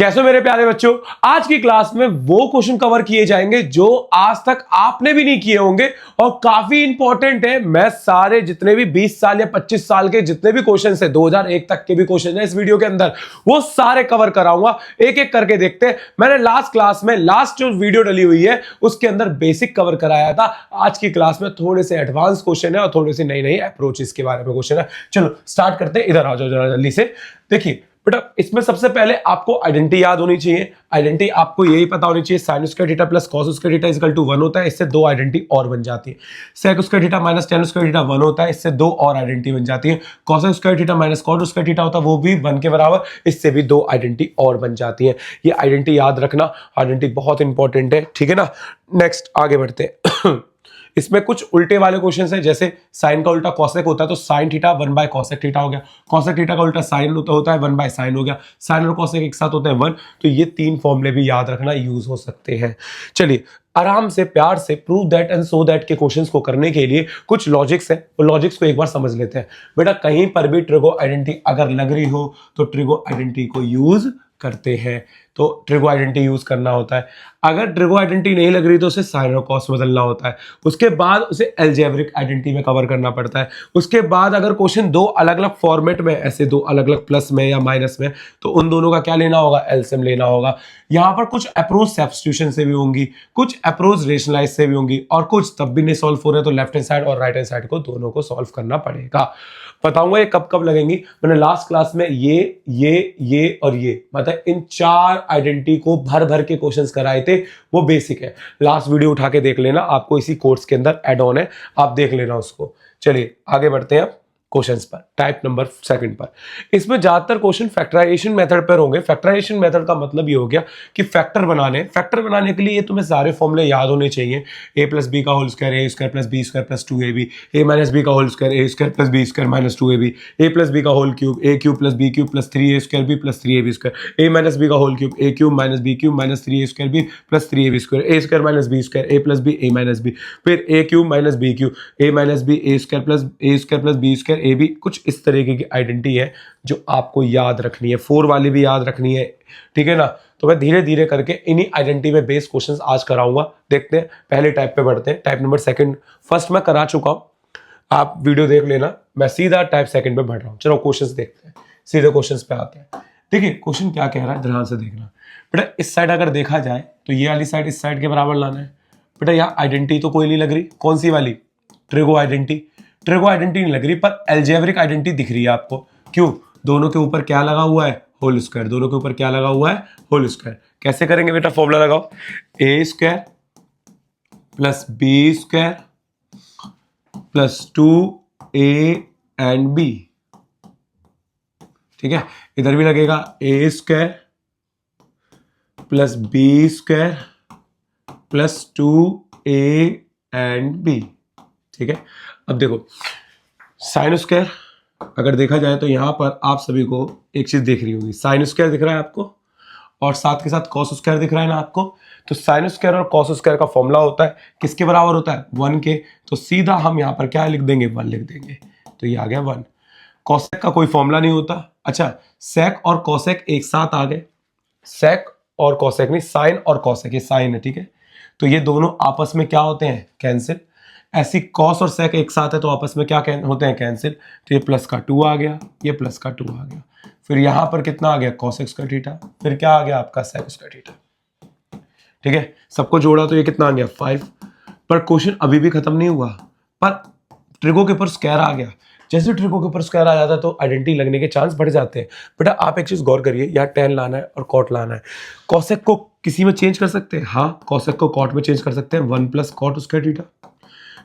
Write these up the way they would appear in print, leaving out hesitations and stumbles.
कैसे मेरे प्यारे बच्चों, आज की क्लास में वो क्वेश्चन कवर किए जाएंगे जो आज तक आपने भी नहीं किए होंगे और काफी इंपॉर्टेंट है। मैं सारे जितने भी 20 साल या 25 साल के जितने भी क्वेश्चन है, 2001 तक के भी क्वेश्चन है इस वीडियो के अंदर, वो सारे कवर कराऊंगा। एक एक करके देखते हैं। मैंने लास्ट क्लास में जो वीडियो डली हुई है उसके अंदर बेसिक कवर कराया था। आज की क्लास में थोड़े से एडवांस क्वेश्चन है और थोड़ी सी नई नई अप्रोचेस के बारे में क्वेश्चन है। चलो स्टार्ट करते हैं। इधर आ जाओ जरा जल्दी से। देखिए बेटा, इसमें सबसे पहले आपको आइडेंटिटी याद होनी चाहिए। आइडेंटिटी आपको यही पता होनी चाहिए, sine square theta plus cos square theta equal to 1 होता है। इससे दो आइडेंटिटी और बन जाती है। Sec square theta minus tan square theta 1 होता है। इससे दो और आइडेंटिटी बन जाती है। Cos square theta minus cot square theta होता है, वो भी 1 के बराबर। इससे भी दो आइडेंटिटी और बन जाती है। ये आइडेंटिटी याद रखना, आइडेंटिटी बहुत इंपॉर्टेंट है, ठीक है ना। नेक्स्ट आगे बढ़ते हैं। इसमें कुछ उल्टे वाले क्वेश्चंस हैं, जैसे साइन का उल्टा कॉसेक होता है तो sine theta 1 bye cosec theta हो गया। कॉसेक थीटा का उल्टा साइन होता है 1 बाय साइन हो गया। साइन और कॉसेक एक साथ होते हैं 1। तो ये तीन फॉर्मूले भी याद रखना, यूज हो सकते हैं। चलिए आराम से प्यार से prove that and so that के क्वेश्चंस को करने के लिए कुछ लॉजिक्स है, वो लॉजिक्स को एक बार समझ लेते हैं। बेटा कहीं पर भी ट्रिगो आइडेंटिटी अगर लग रही हो तो ट्रिगो आइडेंटिटी को यूज करते हैं। तो ट्रिगो आइडेंटिटी यूज करना होता है। अगर ट्रिगो आइडेंटिटी नहीं लग रही तो उसे साइन और कॉस बदलना होता है। उसके बाद उसे अलजेब्रिक आइडेंटिटी में कवर करना पड़ता है। उसके बाद अगर क्वेश्चन दो अलग अलग फॉर्मेट में, ऐसे दो अलग अलग प्लस में या माइनस में, तो उन दोनों का क्या लेना होगा, एलसीएम लेना होगा। यहाँ पर कुछ अप्रोच सब्स्टिट्यूशन से भी होंगी, कुछ अप्रोच रेशनलाइज से भी होंगी, और कुछ तब भी नहीं सॉल्व हो रहे तो लेफ्ट हैंड साइड और राइट हैंड साइड को दोनों को सॉल्व करना पड़ेगा। बताऊंगा ये कब कब लगेंगी। मैंने लास्ट क्लास में ये और ये मतलब इन चार आइडेंटिटी को भर भर के क्वेश्चंस कराए थे, वो बेसिक है। लास्ट वीडियो उठा के देख लेना, आपको इसी कोर्स के अंदर ऐड ऑन है, आप देख लेना उसको। चलिए आगे बढ़ते हैं क्वेश्चंस पर। टाइप नंबर सेकंड पर, इसमें ज्यादातर क्वेश्चन फैक्टराइजेशन मेथड पर होंगे। फैक्टराइजेशन मेथड का मतलब ये हो गया कि फैक्टर बनाने के लिए ये तुम्हें सारे फॉर्मूले याद होने चाहिए। ए प्लस बी का whole square, A square plus B square plus 2ab, A minus B का whole square, A square plus B square minus 2ab, A plus B का whole cube, A cube plus B cube plus 3a square B plus 3ab square, A minus B का whole cube, A cube minus B cube minus 3a square B plus 3ab square, A square minus B square, A plus B, A minus B, फिर A cube minus B cube, A minus B, A square plus B square, A B. कुछ इस तरीके की identity है जो आपको याद रखनी है। 4 वाली भी याद रखनी है, ठीक है ना। तो मैं धीरे धीरे करके इन्हीं आइडेंटिटी में बेस्ड क्वेश्चंस आज कराऊंगा। देखते हैं, पहले टाइप पे बढ़ते हैं। टाइप नंबर सेकंड, फर्स्ट मैं करा चुका हूं, आप वीडियो देख लेना। मैं सीधा टाइप सेकंड पे बढ़ रहा हूं। चलो क्वेश्चंस देखते हैं, सीधे क्वेश्चंस पे आते हैं। देखिए क्वेश्चन क्या कह रहा है, ध्यान से देखना बेटा। इस साइड अगर देखा जाए तो ये वाली साइड इस साइड के बराबर लाना है। बेटा यहाँ आइडेंटिटी तो कोई नहीं लग रही, कौन सी वाली, ट्रिगो आइडेंटिटी। ट्रिगो आइडेंटिटी नहीं लग रही, पर अलजेब्रिक आइडेंटिटी दिख रही है आपको। क्यों, दोनों के ऊपर क्या लगा हुआ है, होल स्क्वायर। दोनों के ऊपर क्या लगा हुआ है, होल स्क्वायर। कैसे करेंगे बेटा, फॉर्मूला लगाओ, A square plus B square plus 2a and b, ठीक है। इधर भी लगेगा A square plus B square plus 2a and b, ठीक है। अब देखो साइन स्क्वायर अगर देखा जाए तो यहां पर आप सभी को एक चीज देख रही होगी, साइन स्क्वायर दिख रहा है आपको और साथ के साथ कॉस स्क्वायर दिख रहा है ना आपको। तो साइन स्क्वायर और कॉस स्क्वायर का फॉर्मूला होता है किसके बराबर होता है, 1 के। तो सीधा हम यहां पर क्या लिख देंगे, 1 लिख देंगे। तो ये आ गया 1। कॉसेक का कोई फॉर्मूला नहीं होता। अच्छा, सेक और कॉसेक एक साथ आ गए। सेक और कॉसेक नहीं, साइन और कॉसेक, ये साइन है, ठीक है। तो ये दोनों आपस में क्या होते हैं, कैंसिल। ऐसी कॉस और सेक एक साथ है तो आपस में क्या होते हैं, कैंसिल। तो ये प्लस का 2 आ गया, ये प्लस का 2 आ गया। फिर यहां पर कितना आ गया, कॉस स्क्वायर थीटा, फिर क्या आ गया आपका, सेक स्क्वायर थीटा, ठीक है। सबको जोड़ा तो ये कितना आ गया, 5। पर क्वेश्चन अभी भी खत्म नहीं हुआ, पर ट्रिगो के ऊपर स्क्वायर आ गया। जैसे ट्रिगो के ऊपर स्क्वायर आ जाता है तो आइडेंटिटी लगने के चांस बढ़ जाते हैं। बेटा आप एक चीज गौर करिए, यहाँ tan लाना है और कॉट लाना है। कॉसेक को किसी में चेंज कर सकते हैं, हाँ। कॉसेक को कॉट में चेंज कर सकते हैं, 1 प्लस कॉट स्क्वायर थीटा।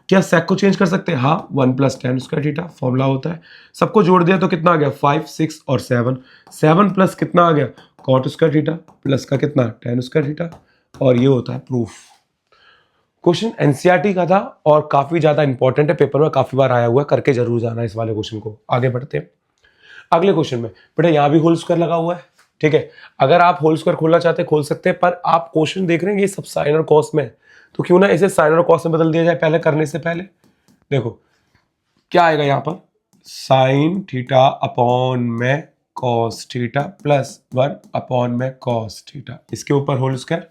क्या सेक को चेंज कर सकते हैं, हाँ, 1 plus tan square theta formula होता है। सबको जोड़ दिया तो कितना आ गया, 5, 6 और 7। 7 प्लस कितना आ गया, कॉट स्क्वायर थीटा प्लस का कितना, tan स्क्वायर थीटा। और ये होता है प्रूफ। क्वेश्चन एनसीईआरटी का था और काफी ज्यादा इंपॉर्टेंट है, पेपर में काफी बार आया हुआ है, करके जरूर जाना इस वाले क्वेश्चन को। आगे बढ़ते हैं अगले क्वेश्चन में। बेटा यहाँ भी होल स्क्वायर लगा हुआ है, ठीक है। अगर आप होल स्क्वायर खोलना चाहते हैं खोल सकते हैं, पर आप क्वेश्चन देख रहे हैं ये सब साइन और कॉस में, तो क्यों ना इसे साइन और कॉस में बदल दिया जाए पहले करने से पहले। देखो क्या आएगा यहाँ पर, साइन थीटा अपॉन में कॉस थीटा प्लस 1 अपॉन में कॉस थीटा, इसके ऊपर होल स्क्वायर,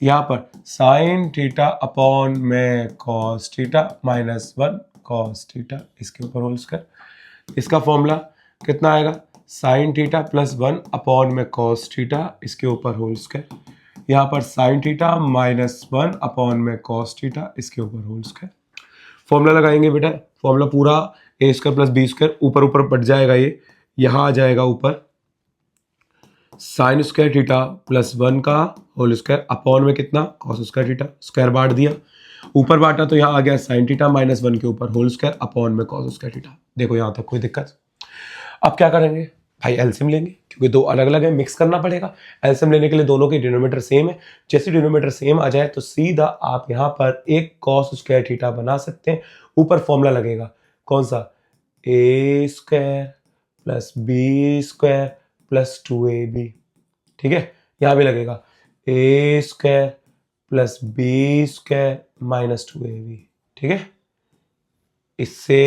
यहाँ पर साइन थीटा अपॉन में cos theta minus 1 cos theta, इसके ऊपर होल स्क्वायर। इसका फॉर्मूला कितना आएगा, साइन थीटा प्लस 1 अपॉन में कॉस थीटा, इसके ऊपर होल स्क्वायर, यहाँ पर साइन थीटा माइनस 1 अपॉन में कॉस थीटा, इसके ऊपर होल स्क्वायर। फॉर्मूला लगाएंगे बेटा, फॉर्मूला पूरा ए स्क्वायर प्लस बी स्क्वायर, ऊपर ऊपर बढ़ जाएगा, ये यहाँ आ जाएगा ऊपर साइन स्क्वायर थीटा प्लस 1 का होल स्क्वायर अपॉन में कितना कॉस स्क्वायर थीटा, स्क्वायर बांट दिया, ऊपर बांटा तो यहाँ आ गया साइन थीटा माइनस 1 के ऊपर होल स्क्वायर अपॉन में कॉस स्क्वायर थीटा। देखो यहाँ तक कोई दिक्कत। अब क्या करेंगे भाई, एलसीएम लेंगे, क्योंकि दो अलग अलग है, मिक्स करना पड़ेगा। एलसीएम लेने के लिए दोनों के डिनोमिनेटर सेम है, जैसे डिनोमिनेटर सेम आ जाए तो सीधा आप यहाँ पर एक कॉस स्क्वायर थीटा बना सकते हैं। ऊपर फॉर्मूला लगेगा कौन सा, A square plus B square plus 2ab, ठीक है। यहाँ भी लगेगा A square plus B square minus 2ab, ठीक है। इससे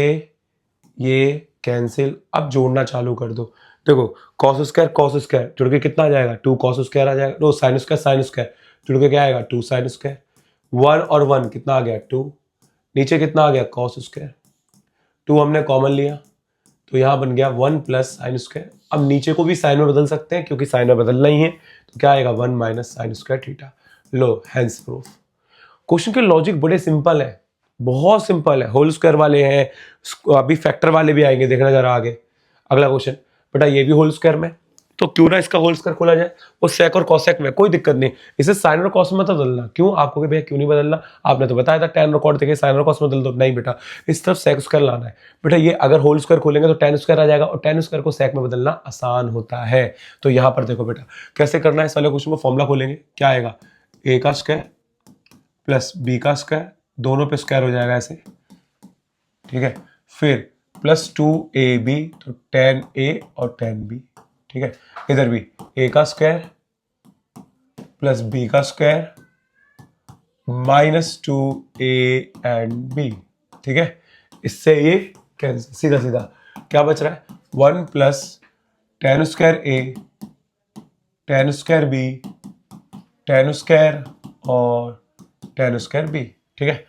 ये कैंसिल, अब जोड़ना चालू कर दो। देखो कॉस स्क्वायर जुड़ के कितना आ जाएगा, 2 कॉस स्क्वायर आ जाएगा, नो साइन स्क्वायर जुड़ के क्या आएगा 2 साइन स्क्वायर, 1 और 1 कितना आ गया 2, नीचे कितना आ गया कॉस स्क्वायर, 2 हमने कॉमन लिया तो यहाँ बन गया 1 प्लस साइन स्क्वायर। अब नीचे को भी साइन में बदल सकते हैं क्योंकि साइन में बदलना ही है, तो क्या आएगा 1 माइनस साइन स्क्वायर थीटा। लो हैंस प्रूफ। क्वेश्चन के लॉजिक बड़े सिंपल है, बहुत सिंपल है। होल स्क्वायर वाले हैं, अभी फैक्टर वाले भी आएंगे, देखना जरा आगे। अगला क्वेश्चन बेटा ये भी होल स्क्वायर में, तो क्यों ना इसका होल स्क्वायर खोला जाए, वो सेक और कॉसेक में कोई दिक्कत नहीं, इसे साइन और कॉस में तो बदलना। क्यों आपको कि भैया क्यों नहीं बदलना, आपने तो बताया था टेन रिकॉर्ड देखे साइन और कॉस में बदल दो, नहीं बेटा इस तरफ सेक स्क्वायर लाना है। बेटा ये अगर होल स्क्वायर खोलेंगे तो टेन स्क्वायर आ जाएगा, और टेन स्क्वायर को सेक में बदलना आसान होता है। तो यहाँ पर देखो बेटा कैसे करना है, इस वाले क्वेश्चन को फॉर्मूला खोलेंगे, क्या आएगा ए का स्क्वायर प्लस बी का स्क्वायर, दोनों पे स्क्वायर हो जाएगा ऐसे, ठीक है। फिर प्लस 2ab, तो 10a और 10b, ठीक है। इधर भी a का स्क्वायर प्लस b का square minus 2a and b, ठीक है। इससे ये कैंसिल, सीधा सीधा क्या बच रहा है 1 plus 10 square a 10 square b 10 square और 10 स्क्वायर b, ठीक है।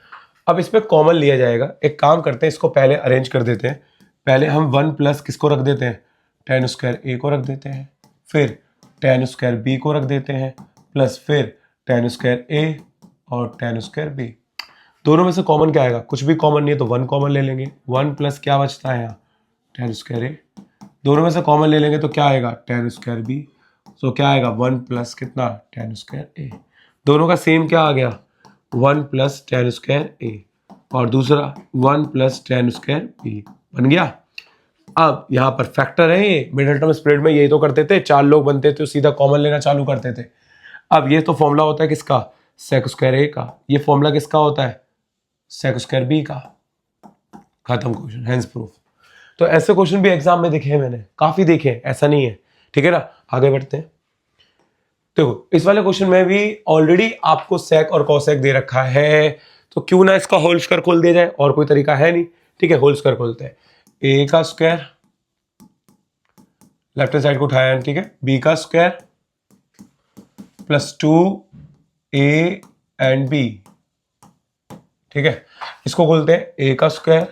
अब इसमें कॉमन लिया जाएगा, एक काम करते हैं इसको पहले अरेंज कर देते हैं। पहले हम 1 प्लस किसको रख देते हैं 10 स्क्वायर a को रख देते हैं, फिर 10 स्क्वायर b को रख देते हैं, प्लस फिर 10 स्क्वायर a और 10 स्क्वायर b। दोनों में से कॉमन क्या आएगा, कुछ भी कॉमन नहीं है तो 1 कॉमन ले लेंगे, 1 प्लस क्या बचता है यहाँ 10 स्क्वायर a, दोनों में से कॉमन ले लेंगे तो क्या आएगा 10 स्क्वायर b, तो क्या आएगा 1 प्लस कितना 10 स्क्वायर a। दोनों का सेम क्या आ गया 1 प्लस 10 स्क्वायर a, और दूसरा 1 प्लस 10 स्क्वायर b बन गया। अब यहाँ पर फैक्टर है, ये मिडिल टर्म स्प्रेड में यही तो करते थे, 4 लोग बनते थे तो सीधा कॉमन लेना चालू करते थे। अब ये तो फॉर्मूला होता है किसका सेक स्क्वायर a का, ये फॉर्मूला किसका होता है सेक स्क्वायर b का। खत्म क्वेश्चन, हैंस प्रूफ। तो ऐसे क्वेश्चन भी एग्जाम में देखे हैं मैंने, काफी देखे हैं, ऐसा नहीं है, ठीक है ना। आगे बढ़ते हैं। देखो इस वाले क्वेश्चन में भी ऑलरेडी आपको सेक और कॉसेक दे रखा है, तो क्यों ना इसका होल स्क्वायर खोल दिया जाए, और कोई तरीका है नहीं, ठीक है। होल स्क्वायर खोलते हैं, ए का स्क्वायर लेफ्ट हैंड साइड को उठाया, ठीक है, बी का square plus 2a and b, ठीक है। इसको खोलते हैं ए का स्क्वायर।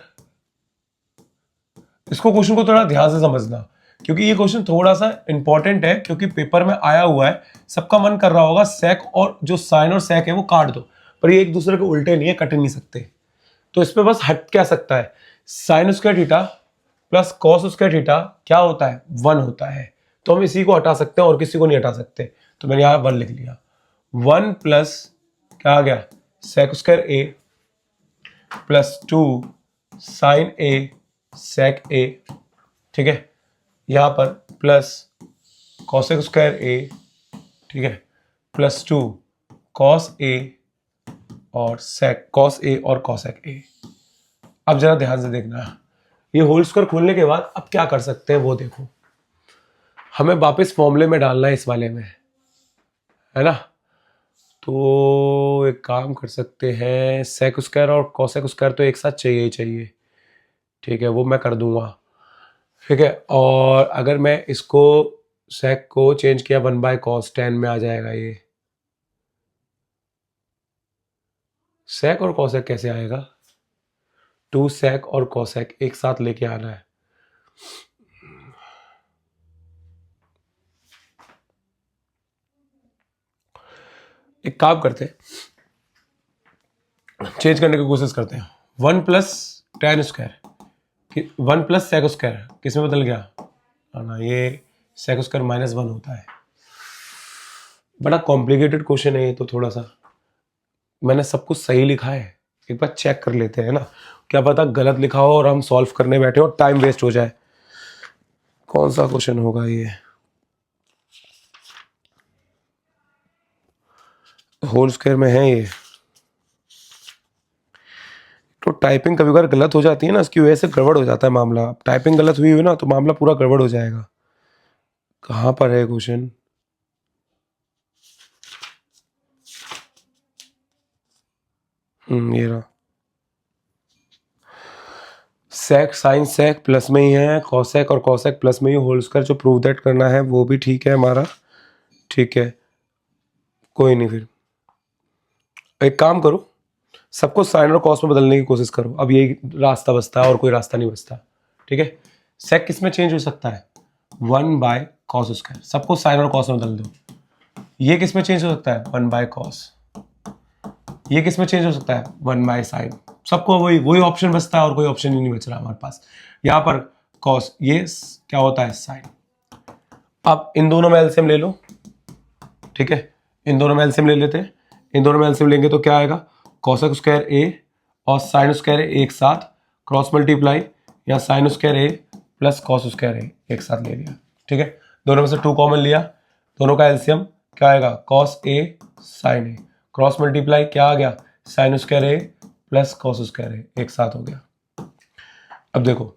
इसको क्वेश्चन को थोड़ा ध्यान से समझना, क्योंकि ये क्वेश्चन थोड़ा सा इंपॉर्टेंट है, क्योंकि पेपर में आया हुआ है। सबका मन कर रहा होगा सेक और जो साइन और सेक है वो काट दो, पर ये एक दूसरे के उल्टे नहीं है, कट नहीं सकते। तो इस पे बस हट क्या सकता है, sine square theta plus cos square theta क्या होता है 1 होता है, तो हम इसी को हटा सकते हैं और किसी को नहीं हटा सकते। तो मैंने यहाँ 1 लिख लिया, 1 प्लस क्या आ गया sec square a plus 2 sine a sec a, ठीक है। यहाँ पर प्लस कॉसेक स्क्वायर a, ठीक है, प्लस 2 कॉस a और सेक कॉस a और कॉसेक a। अब जरा ध्यान से देखना, ये होल स्क्वायर खोलने के बाद अब क्या कर सकते हैं वो देखो। हमें वापस फॉर्मूले में डालना है इस वाले में, है ना। तो एक काम कर सकते हैं, सेक स्क्वायर और कॉसेक स्क्वायर तो एक साथ चाहिए ही चाहिए, ठीक है, वो मैं कर दूंगा। ठीक है, और अगर मैं इसको सेक को चेंज किया 1/cos 10 में आ जाएगा ये। सेक और कॉसेक कैसे आएगा? 2 सेक और कॉसेक एक साथ लेके आना है। एक काम करते हैं, चेंज करने की कोशिश करते हैं। 1 plus tan square 1 plus sec square किसमें बदल गया? ना, ये सेक स्क्वायर -1 होता है। बड़ा कॉम्प्लिकेटेड क्वेश्चन है ये तो। थोड़ा सा मैंने सब कुछ सही लिखा है, एक बार चेक कर लेते हैं ना, क्या पता गलत लिखा हो और हम सॉल्व करने बैठे और टाइम वेस्ट हो जाए। कौन सा क्वेश्चन होगा ये? होल स्क्वायर में है ये। तो टाइपिंग कभी बार गलत हो जाती है ना, इसकी वजह से गड़बड़ हो जाता है मामला। टाइपिंग गलत हुई ना तो मामला पूरा गड़बड़ हो जाएगा। कहाँ पर है क्वेश्चन? ये रहा। सेक साइन सेक प्लस में ही है, कॉसेक और कॉसेक प्लस में ही, होल स्क्वायर जो प्रूव दैट करना है वो भी ठीक है हमारा। ठीक है, कोई नहीं, फिर एक काम करो, सबको साइन और कॉस में बदलने की कोशिश करो। अब यही रास्ता बचता है और कोई रास्ता नहीं बचता। ठीक है, सेक किस में चेंज हो सकता है? 1/cos²। सबको साइन और कॉस में बदल दो। ये किस में चेंज हो सकता है? 1/cos। ये किस में चेंज हो सकता है? 1/sin। सबको वही ऑप्शन बचता है और कोई ऑप्शन ही नहीं बच रहा हमारे पास। यहाँ पर cos, ये क्या होता है? sin। अब इन दोनों में एलसीएम ले लो। ठीक है, इन दोनों में एलसीएम ले लेते हैं। इन दोनों में एलसीएम लेंगे तो क्या आएगा? cosec स्क्वायर a और sin स्क्वायर a एक साथ क्रॉस मल्टीप्लाई, या sin square a plus cos square a एक साथ ले लिया। ठीक है, दोनों में से 2 कॉमन लिया, दोनों का एलसीएम क्या आएगा? cos a sin a, cross multiply क्या आ गया? sin square a plus cos square a एक साथ हो गया। अब देखो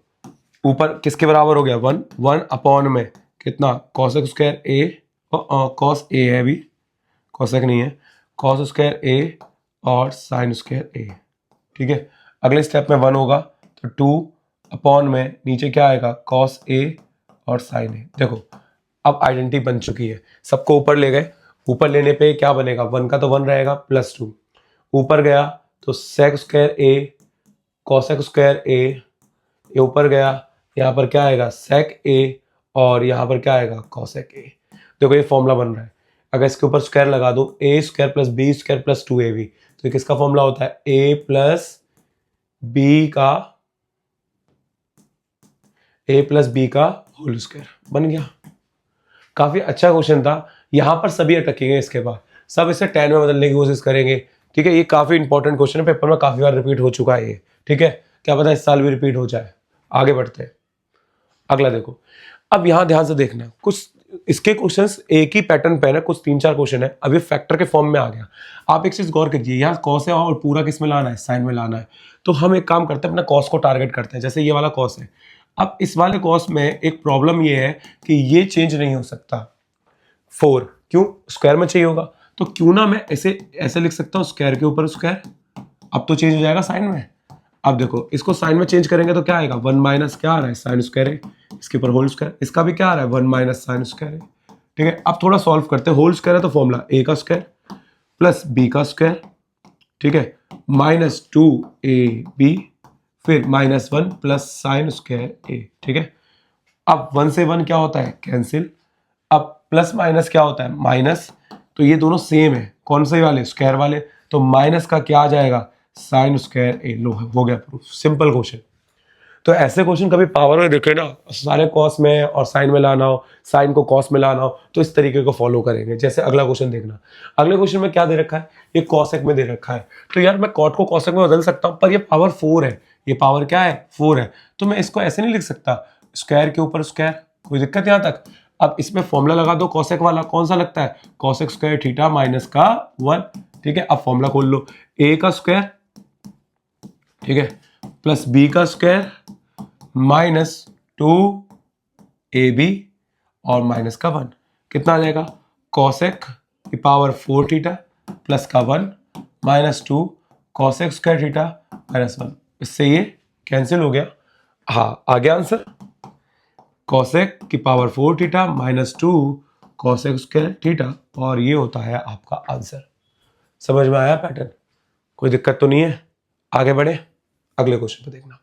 ऊपर किसके बराबर हो गया? 1 अपॉन में कितना? cosec square a, cos a है भी, cosec नहीं है, cos स्क्वायर a और sin स्क्वायर a। ठीक है, अगले स्टेप में 1 होगा तो 2 अपॉन में नीचे क्या आएगा? cos a और sin a। देखो अब आइडेंटिटी बन चुकी है, सबको ऊपर ले गए। ऊपर लेने पे क्या बनेगा? 1 का तो 1 रहेगा प्लस 2, ऊपर गया तो sec square a cosec square a, ये ऊपर गया, यहाँ पर क्या आएगा? sec a और यहाँ पर क्या आएगा? cosec a। देखो ये फॉर्मूला बन रहा है। अगर इसके ऊपर स्क्वायर लगा दो, a square plus b square plus 2ab, तो ये किसका फॉर्मूला होता है? a प्लस b का होल स्क्वायर बन गया। काफी अच्छा क्वेश्चन था। यहां पर सभी अटकेंगे, इसके बाद सब इसे 10 में बदलने की कोशिश करेंगे। ठीक है, ये काफी इंपॉर्टेंट क्वेश्चन है, पेपर में काफी बार रिपीट हो चुका है ये। ठीक है, क्या पता इस साल भी रिपीट हो जाए। आगे बढ़ते हैं, अगला देखो। अब यहां ध्यान से देखना, कुछ इसके क्वेश्चंस एक ही पैटर्न पे है ना, कुछ 3-4 क्वेश्चन है। अब ये फैक्टर के फॉर्म में आ गया। आप एक चीज गौर कीजिए, यहाँ कॉस है और पूरा किस में लाना है? साइन में लाना है। तो हम एक काम करते हैं, अपना कॉस को टारगेट करते हैं। जैसे ये वाला कॉस है, अब इस वाले कॉस में एक प्रॉब्लम ये है कि ये चेंज नहीं हो सकता 4, क्यों? स्क्वायर में चाहिए होगा। तो क्यों ना मैं ऐसे ऐसे लिख सकता हूँ, स्क्वायर के ऊपर स्क्वायर। अब तो चेंज हो जाएगा साइन में। अब देखो इसको साइन में चेंज करेंगे तो क्या आएगा? 1 माइनस क्या आ रहा है? साइन स्क्वायर है, इसके ऊपर होल स्क्वायर। इसका भी क्या आ रहा है? 1 माइनस साइन स्क्वायर है। ठीक है, अब थोड़ा सॉल्व करते हैं। होल स्क्वायर है तो फॉर्मूला a का स्क्वायर प्लस b का स्क्वायर, ठीक है, माइनस 2ab, फिर -1 प्लस साइन स्क्वायर a। ठीक है, अब 1 से 1 क्या होता है? कैंसिल। अब प्लस माइनस क्या होता है? माइनस। तो ये दोनों सेम है, कौन से वाले? स्क्वायर वाले। तो माइनस का क्या आ जाएगा? Sine square a। लो, हो गया प्रूफ। Simple question. तो ऐसे क्वेश्चन कभी पावर में देखे ना, सारे कॉस में और साइन में लाना हो, साइन को कॉस में लाना हो, तो इस तरीके को फॉलो करेंगे। जैसे अगला क्वेश्चन देखना। अगले क्वेश्चन में क्या दे रखा है? ये कॉसेक में दे रखा है। तो यार मैं कॉट को कॉसेक में बदल सकता हूँ, पर ये पावर 4 है। ये पावर क्या है? 4 है। तो मैं इसको ऐसे नहीं लिख सकता, स्क्वायर के ऊपर स्क्वायर। कोई दिक्कत यहाँ तक? अब इसमें फॉर्मूला लगा दो कॉसेक वाला, कौन सा लगता है? कॉसेक स्क्वायर थीटा माइनस का 1। ठीक है, अब फॉर्मूला खोल लो, a का स्क्वायर, ठीक है, प्लस b का स्क्वायर माइनस 2ab और माइनस का 1। कितना आ जाएगा? कॉसेक की पावर 4 थीटा प्लस का 1 minus 2 cosec square theta minus 1। इससे ये कैंसिल हो गया। हाँ, आ गया आंसर। कॉसेक की power 4 theta minus 2 cosec square theta, और ये होता है आपका आंसर। समझ में आया पैटर्न? कोई दिक्कत तो नहीं है? आगे बढ़े, अगले क्वेश्चन पे देखना।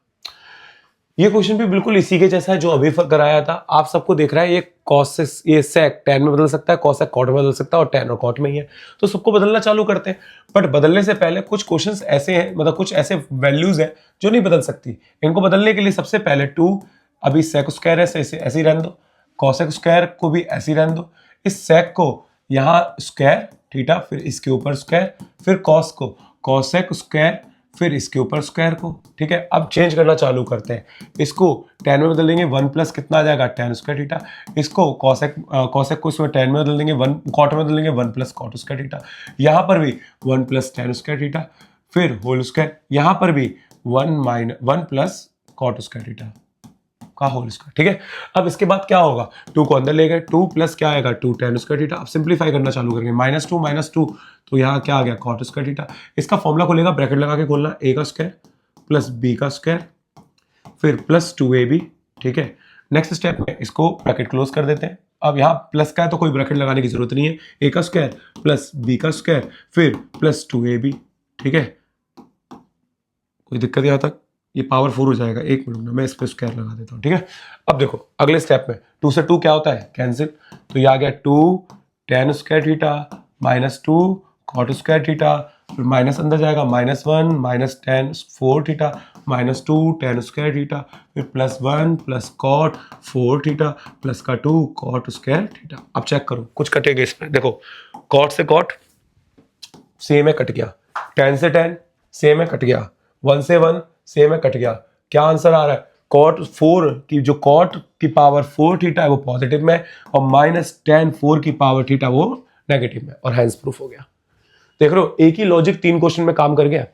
ये क्वेश्चन भी बिल्कुल इसी के जैसा है जो अभी कराया था। आप सबको देख रहा है ये कॉस, ये सेक टैन में बदल सकता है, कॉसेक कॉट में बदल सकता है, और टैन और कॉट में ही है, तो सबको बदलना चालू करते हैं। बट बदलने से पहले कुछ क्वेश्चंस ऐसे हैं, मतलब कुछ ऐसे वैल्यूज हैं जो नहीं बदल सकती। इनको बदलने के लिए सबसे पहले 2, अभी सेक स्क्वायर है ऐसे ही रहने दो, कॉसेक स्क्वायर को भी ऐसे ही रहने दो, इस सेक को यहाँ स्क्वायर थीटा, फिर इसके ऊपर स्क्वायर, फिर कॉस को कॉसेक स्क्वायर, फिर इसके ऊपर स्क्वायर को। ठीक है, अब चेंज करना चालू करते हैं। इसको टैन में बदल देंगे, 1 प्लस कितना आ जाएगा, टैन स्क्वायर थीटा। इसको कॉसेक को इसमें टैन में बदल देंगे, 1 कॉट में बदल देंगे, 1 प्लस कॉट स्क्वायर थीटा। यहाँ पर भी 1 प्लस टैन स्क्वायर थीटा, फिर होल स्क्वायर, यहाँ पर भी 1 प्लस कॉट स्क्वायर थीटा का होल स्क्वायर। ठीक है, अब इसके बाद क्या होगा, 2 को अंदर ले गए, 2 प्लस क्या आएगा, 2 टैन स्क्वायर थीटा। अब सिंप्लीफाई करना चालू करेंगे, -2 तो यहाँ क्या आ गया, कॉट स्क्वायर थीटा। इसका फॉर्मूला खोलेगा, ब्रैकेट लगा के खोलना, a का स्क्वायर प्लस b का स्क्वायर फिर प्लस 2ab। ठीक है, नेक्स्ट स्टेप में इसको ब्रैकेट क्लोज कर देते हैं। अब यहाँ प्लस का है तो कोई ब्रैकेट लगाने की जरूरत नहीं है, a का स्क्वायर प्लस b का स्क्वायर फिर प्लस 2ab। ठीक है, कोई दिक्कत यहाँ तक? ये पावर 4 हो जाएगा, एक मिनट में मैं इस पर स्क्वायर लगा देता हूँ। ठीक है, अब देखो अगले स्टेप में 2 से 2 क्या होता है, कैंसिल, तो ये आ गया 2 tan square theta minus 2 cot square theta, फिर माइनस अंदर जाएगा, -1 minus tan 4 theta minus 2 tan square theta, फिर +1 प्लस कॉट 4 थीटा प्लस का 2 कॉट स्क्वायर थीटा। अब चेक करो कुछ कटेगा इसमें, देखो कॉट से कॉट सेम है, कट गया, टैन से टैन सेम है, कट गया, 1 से 1 सेम है, कट गया। क्या आंसर आ रहा है, कॉट 4 की जो कॉट की पावर 4 थीटा है वो पॉजिटिव में, और माइनस टैन 4 की पावर थीटा वो नेगेटिव में, और हैंस प्रूफ हो गया। देख रहे हो, एक ही लॉजिक 3 क्वेश्चन में काम कर गया,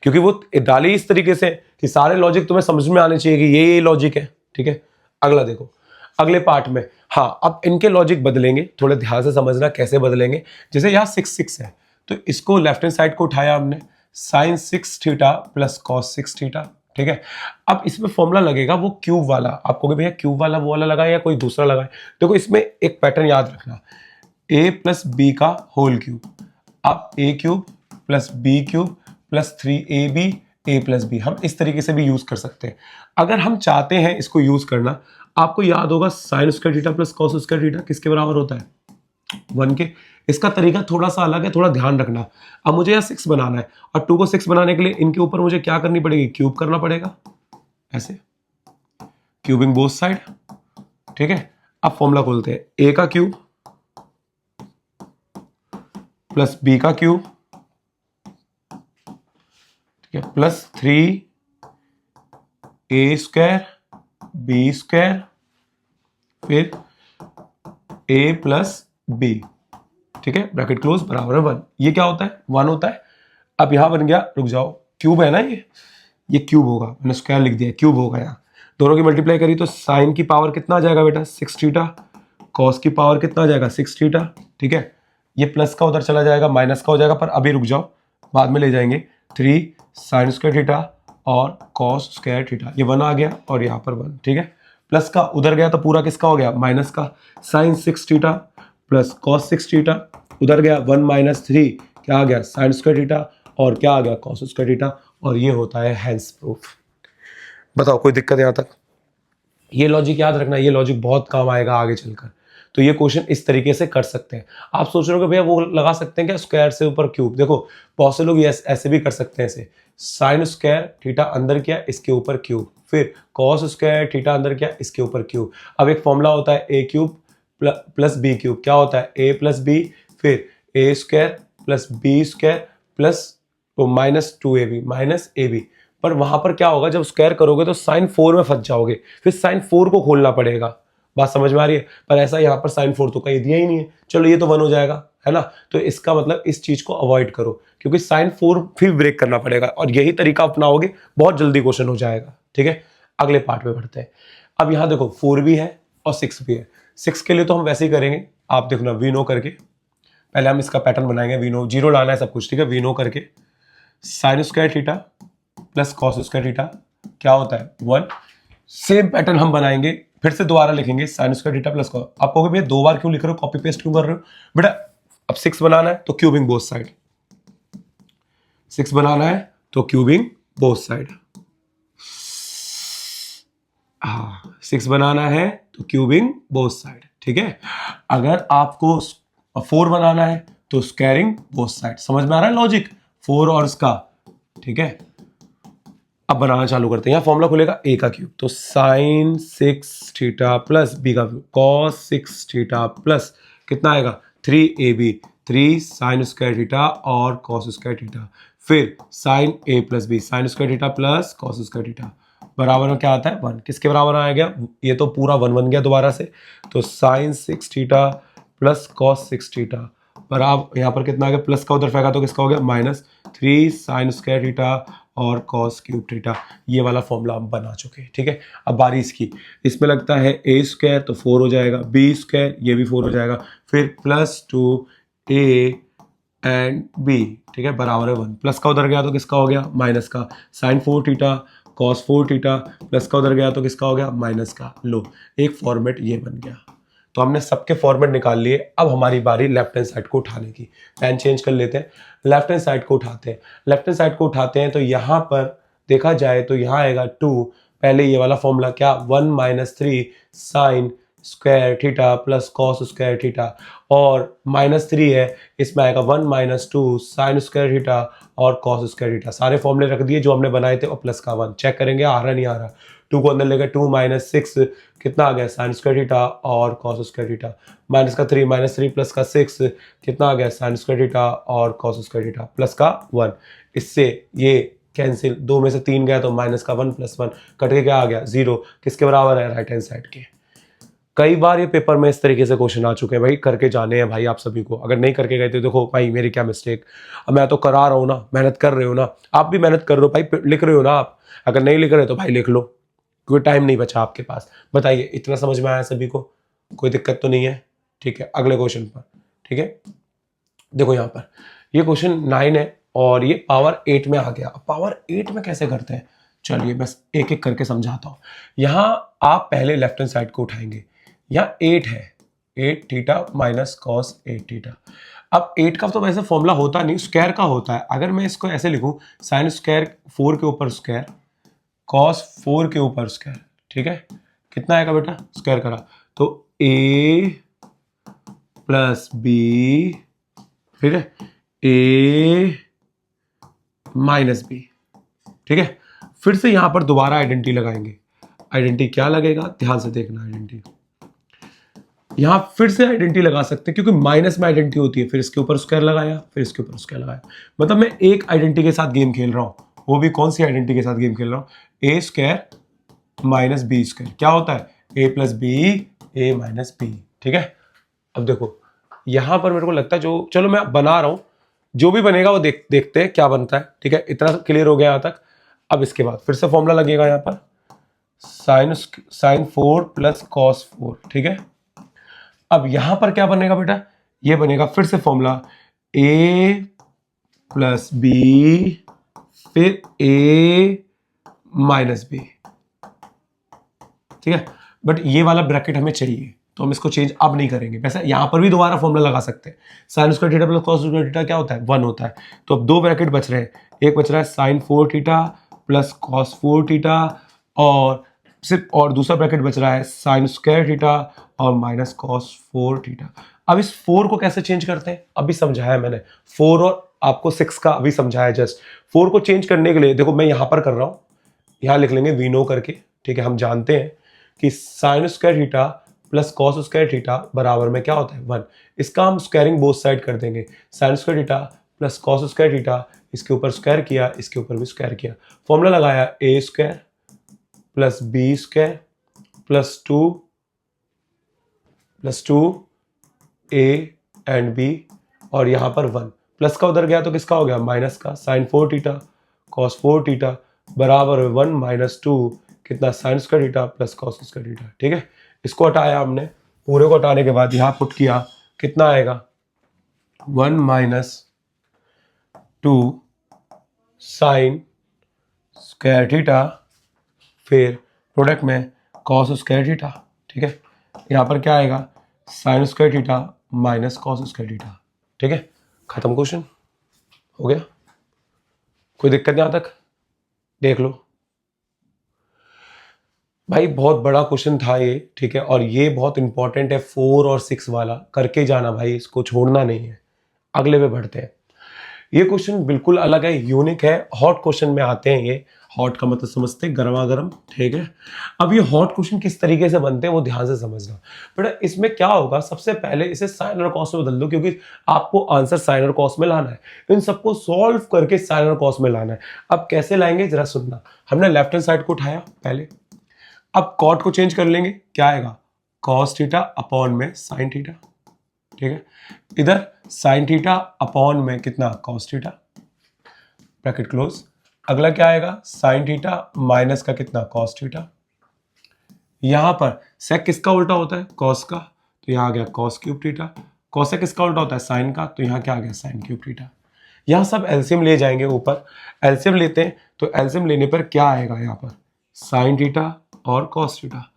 क्योंकि वो डाली इस तरीके से कि सारे लॉजिक तुम्हें समझ में आने चाहिए कि ये लॉजिक है। ठीक है, अगला देखो, अगले पार्ट में, हाँ अब इनके लॉजिक बदलेंगे, थोड़े ध्यान से समझना कैसे बदलेंगे। जैसे यहाँ 6 है, तो इसको लेफ्ट हैंड साइड को उठाया हमने, sine 6 theta plus cos 6 theta. ठीक है, अब इसमें फॉर्मूला लगेगा वो क्यूब वाला, आपको भैया क्यूब वाला वो वाला लगाए या कोई दूसरा लगाए। देखो इसमें एक पैटर्न याद रखना, a प्लस बी का होल क्यूब, अब a cube plus B cube plus 3ab a plus B, हम इस तरीके से भी यूज कर सकते हैं। अगर हम चाहते हैं इसको यूज करना, आपको याद होगा sign square theta plus cos square theta किसके बराबर होता है, 1 के। इसका तरीका थोड़ा सा अलग है, थोड़ा ध्यान रखना। अब मुझे यहाँ 6 बनाना है, और 2 को 6 बनाने के लिए इनके ऊपर मुझे क्या करनी पड़ेगी, क्यूब करना पड़ेगा, ऐसे क्यूबिंग बोथ साइड। ठीक है, अब फॉर्मूला खोलते हैं, a का क्यूब प्लस b का क्यूब, ठीक है, plus 3a square b square फिर a प्लस b। ठीक है, ब्रैकेट क्लोज बराबर है 1। ये क्या होता है, 1 होता है। अब यहां बन गया, रुक जाओ, क्यूब है ना, ये क्यूब होगा, मैंने स्क्वायर लिख दिया, क्यूब होगा। यहाँ दोनों की मल्टीप्लाई करी तो साइन की पावर कितना आ जाएगा बेटा, 6 थीटा, कॉस की पावर कितना आ जाएगा, 6 थीटा। ठीक है, ये प्लस का उधर चला जाएगा, माइनस का हो जाएगा, पर अभी रुक जाओ, बाद में ले जाएंगे। 3 साइन स्क्वायर थीटा और कॉस स्क्वायर थीटा, ये 1 आ गया, और यहाँ पर 1। ठीक है, प्लस का उधर गया तो पूरा किसका हो गया, माइनस का, sine 6 theta plus cos 6 theta, उधर गया 1 माइनस 3, क्या आ गया, साइन स्क्वायर थीटा, और क्या आ गया, कॉस स्क्वायर थीटा, और ये होता है हैंस प्रूफ। बताओ कोई दिक्कत यहाँ तक? ये लॉजिक याद रखना, ये लॉजिक बहुत काम आएगा आगे चलकर। तो ये क्वेश्चन इस तरीके से कर सकते हैं। आप सोच रहे हो कि भैया वो लगा सकते हैं क्या, स्क्वायर से ऊपर क्यूब? देखो बहुत से लोग ऐसे भी कर सकते हैं, ऐसे साइन स्क्वायर थीटा अंदर किया, इसके ऊपर क्यूब, फिर कॉस स्क्वायर थीटा अंदर किया, इसके ऊपर क्यूब। अब एक फॉर्मूला होता है a cube plus B cube, क्या होता है, a प्लस बी फिर a square plus B square plus minus 2ab minus ab। पर वहां पर क्या होगा, जब स्क्वायर करोगे तो साइन 4 में फंस जाओगे, फिर साइन 4 को खोलना पड़ेगा। बात समझ में आ रही है? पर ऐसा यहाँ पर साइन 4 तो कहीं दिया ही नहीं है, चलो ये तो 1 हो जाएगा, है ना। तो इसका मतलब इस चीज को अवॉइड करो, क्योंकि साइन 4 फिर ब्रेक करना पड़ेगा, और यही तरीका अपनाओगे बहुत जल्दी क्वेश्चन हो जाएगा। ठीक है, अगले पार्ट में बढ़ते हैं। अब यहाँ देखो 4 भी है और 6 भी है। 6 के लिए तो हम वैसे ही करेंगे, आप देखना वी नो करके, पहले हम इसका पैटर्न बनाएंगे, वी नो, जीरो लाना है सब कुछ। ठीक है, वी नो करके sign square theta plus cos square theta क्या होता है, 1। सेम पैटर्न हम बनाएंगे, फिर से दोबारा लिखेंगे sign square theta plus cos. आप कहोगे भैया 2 बार क्यों लिख रहे हो, कॉपी पेस्ट क्यों कर रहे हो? बेटा अब 6 बनाना है तो क्यूबिंग बोथ साइड, 6 बनाना है तो क्यूबिंग बोथ साइड, हाँ 6 बनाना है तो क्यूबिंग बोथ साइड, ठीक है। अगर आपको 4 बनाना है तो स्क्वायरिंग बोथ साइड। समझ में आ रहा है लॉजिक, 4 और इसका, ठीक है। अब बनाना चालू करते हैं। यहां फॉर्मूला खुलेगा a का क्यूब, तो साइन 6 थीटा प्लस b का क्यूब कॉस 6 थीटा प्लस कितना आएगा 3ab, 3 साइन स्क्वायर थीटा और कॉस स्क्वायर थीटा, फिर sine a plus b sine square theta plus cos square theta बराबर में क्या आता है 1। किसके बराबर आ गया, ये तो पूरा 1 बन गया दोबारा से, तो sine 6 theta plus cos 6 theta बराबर यहाँ पर कितना आ गया, प्लस का उधर फेंका तो किसका हो गया माइनस 3 साइन स्क्वायर थीटा और कॉस क्यूब थीटा। ये वाला फॉर्मूला हम बना चुके हैं, ठीक है। अब बारी इसकी, इसमें लगता है a स्क्वायर तो 4 हो जाएगा, b स्क्वायर ये भी 4 हो जाएगा, फिर प्लस 2a एंड b, ठीक है, बराबर है 1। प्लस का उधर गया तो किसका हो गया माइनस का, sine 4 theta cos 4 theta, plus का उधर गया तो किसका हो गया माइनस का। लो एक फॉर्मेट ये बन गया, तो हमने सबके फॉर्मेट निकाल लिए। अब हमारी बारी लेफ्ट हैंड साइड को उठाने की। पेन चेंज कर लेते हैं, लेफ्ट हैंड साइड को उठाते हैं। लेफ्ट हैंड साइड को उठाते हैं तो यहाँ पर देखा जाए तो यहाँ आएगा 2, पहले ये वाला फॉर्मूला क्या 1 minus 3 sine square theta plus cos square theta, और -3 है इसमें आएगा 1 माइनस 2 साइन स्क्वायर थीटा और कॉस स्क्वायर थीटा। सारे फॉर्मूले रख दिए जो हमने बनाए थे और प्लस का 1 चेक करेंगे आ रहा नहीं आ रहा। 2 को अंदर लेकर 2 माइनस 6 कितना आ गया साइन स्क्वायर थीटा और कॉस स्क्वायर थीटा, माइनस का 3 माइनस 3 प्लस का 6 कितना आ गया साइन स्क्वायर थीटा और कॉस स्क्वायर थीटा प्लस का 1। इससे ये कैंसिल, 2 में से 3 गया तो माइनस का 1 प्लस 1 कट के क्या आ गया 0, किसके बराबर है राइट हैंड साइड के। कई बार ये पेपर में इस तरीके से क्वेश्चन आ चुके हैं भाई, करके जाने हैं भाई आप सभी को। अगर नहीं करके गए तो देखो भाई मेरी क्या मिस्टेक, अब मैं तो करा रहा हूँ ना, मेहनत कर रहे हो ना, आप भी मेहनत कर रहे हो भाई, लिख रहे हो ना आप, अगर नहीं लिख रहे तो भाई लिख लो, कोई टाइम नहीं बचा आपके पास। बताइए इतना समझ में आया सभी को, कोई दिक्कत तो नहीं है, ठीक है। अगले क्वेश्चन पर, ठीक है, देखो यहाँ पर ये क्वेश्चन 9 है और ये पावर 8 में आ गया। पावर 8 में कैसे करते हैं, चलिए बस एक एक करके समझाता हूँ। यहाँ आप पहले लेफ्ट हैंड साइड को उठाएंगे, यहाँ 8 है, 8 थीटा माइनस कॉस 8 थीटा। अब 8 का तो वैसे फॉर्मूला होता नहीं, स्क्वायर का होता है। अगर मैं इसको ऐसे लिखूं साइन स्क्वायर 4 के ऊपर स्क्वायर कॉस 4 के ऊपर स्क्वायर, ठीक है, कितना आएगा बेटा स्क्वायर करा तो a प्लस बी, ठीक है, a माइनस बी, ठीक है। फिर से यहां पर दोबारा आइडेंटिटी लगाएंगे। आइडेंटिटी क्या लगेगा, ध्यान से देखना। आइडेंटिटी यहां फिर से आइडेंटिटी लगा सकते हैं क्योंकि माइनस में आइडेंटिटी होती है, फिर इसके ऊपर स्क्वायर लगाया, फिर इसके ऊपर स्क्वायर लगाया, मतलब मैं एक आइडेंटिटी के साथ गेम खेल रहा हूं। वो भी कौन सी आइडेंटिटी के साथ गेम खेल रहा हूं, ए स्क्वायर माइनस बी स्क्वायर, क्या होता है ए प्लस बी ए माइनस बी, ठीक है। अब देखो यहां पर मेरे को लगता है जो, चलो मैं बना रहा हूं, जो भी बनेगा वो देखते हैं क्या बनता है, ठीक है। इतना क्लियर हो गया यहां तक। अब इसके बाद फिर से फॉर्मूला लगेगा यहां पर साइन 4 प्लस कॉस 4, ठीक है। अब यहां पर क्या बनेगा बेटा, ये बनेगा फिर से फॉर्मूला ए प्लस बी फिर ए माइनस बी, ठीक है। बट ये वाला ब्रैकेट हमें चाहिए तो हम इसको चेंज अब नहीं करेंगे। वैसे यहां पर भी दोबारा फॉर्मूला लगा सकते हैं, sign square theta plus cos square theta क्या होता है 1 होता है। तो अब 2 ब्रैकेट बच रहे हैं, एक बच रहा है sine 4 theta plus cos 4 theta और सिर्फ, और दूसरा ब्रैकेट बच रहा है साइन स्क्वायर थीटा और माइनस कॉस 4 थीटा। अब इस 4 को कैसे चेंज करते हैं अभी समझाया मैंने, 4 और आपको 6 का अभी समझाया जस्ट। 4 को चेंज करने के लिए देखो मैं यहां पर कर रहा हूं, यहां लिख लेंगे वी नो करके, ठीक है। हम जानते हैं कि sign square theta plus cos square theta बराबर में क्या होता है 1। इसका हम स्क्वायरिंग बोथ साइड कर देंगे, sign square theta plus cos square theta, इसके ऊपर स्क्वायर किया, इसके ऊपर भी स्क्वायर किया, फॉर्मूला लगाया A square plus B square plus two A and B, और यहां पर 1 प्लस का उधर गया तो किसका हो गया माइनस का, साइन 4 थीटा कॉस 4 थीटा बराबर 1 माइनस 2 कितना sine square theta plus cos square theta, ठीक है। इसको हटाया हमने, पूरे को हटाने के बाद यहां पुट किया, कितना आएगा 1 माइनस 2 साइन स्क्वायर थीटा फिर प्रोडक्ट में कॉस स्क्वायर थीटा, ठीक है। यहाँ पर क्या आएगा, sign square theta minus cos square theta, ठीक है। खत्म, क्वेश्चन हो गया, कोई दिक्कत नहीं यहाँ तक, देख लो भाई। बहुत बड़ा क्वेश्चन था ये, ठीक है, और ये बहुत इंपॉर्टेंट है, 4 और 6 वाला करके जाना भाई, इसको छोड़ना नहीं है। अगले पे बढ़ते हैं। ये क्वेश्चन बिल्कुल अलग है, यूनिक है, हॉट क्वेश्चन में आते हैं ये। हॉट का मतलब समझते हैं, गर्मा गर्म, ठीक है। अब ये हॉट क्वेश्चन किस तरीके से बनते हैं वो ध्यान से समझना। बेटा इसमें क्या होगा, सबसे पहले इसे साइन और कॉस में बदल दो, क्योंकि आपको आंसर साइन और कॉस में लाना है। इन सबको सॉल्व करके साइन और कॉस में लाना है। अब कैसे लाएंगे जरा सुनना। हमने लेफ्ट हैंड साइड को उठाया पहले, अब कॉट को चेंज कर लेंगे, क्या आएगा, कॉस थीटा अपॉन में साइन थीटा, ठीक है। इधर साइन थीटा अपॉन में कितना, कॉस थीटा, ब्रैकेट क्लोज। अगला क्या आएगा, साइन थीटा माइनस का कितना, कॉस थीटा। यहां पर सेक किसका उल्टा होता है, कॉस का, तो यहां आ गया कॉस क्यूब थीटा। कॉसेक किसका उल्टा होता है, साइन का, तो यहां क्या आ गया, साइन क्यूब थीटा। यहां सब एलसीएम ले जाएंगे ऊपर, एलसीएम लेते हैं तो एलसीएम लेने पर क्या आएगा, यहां पर साइन थीटा और कॉस थीटा।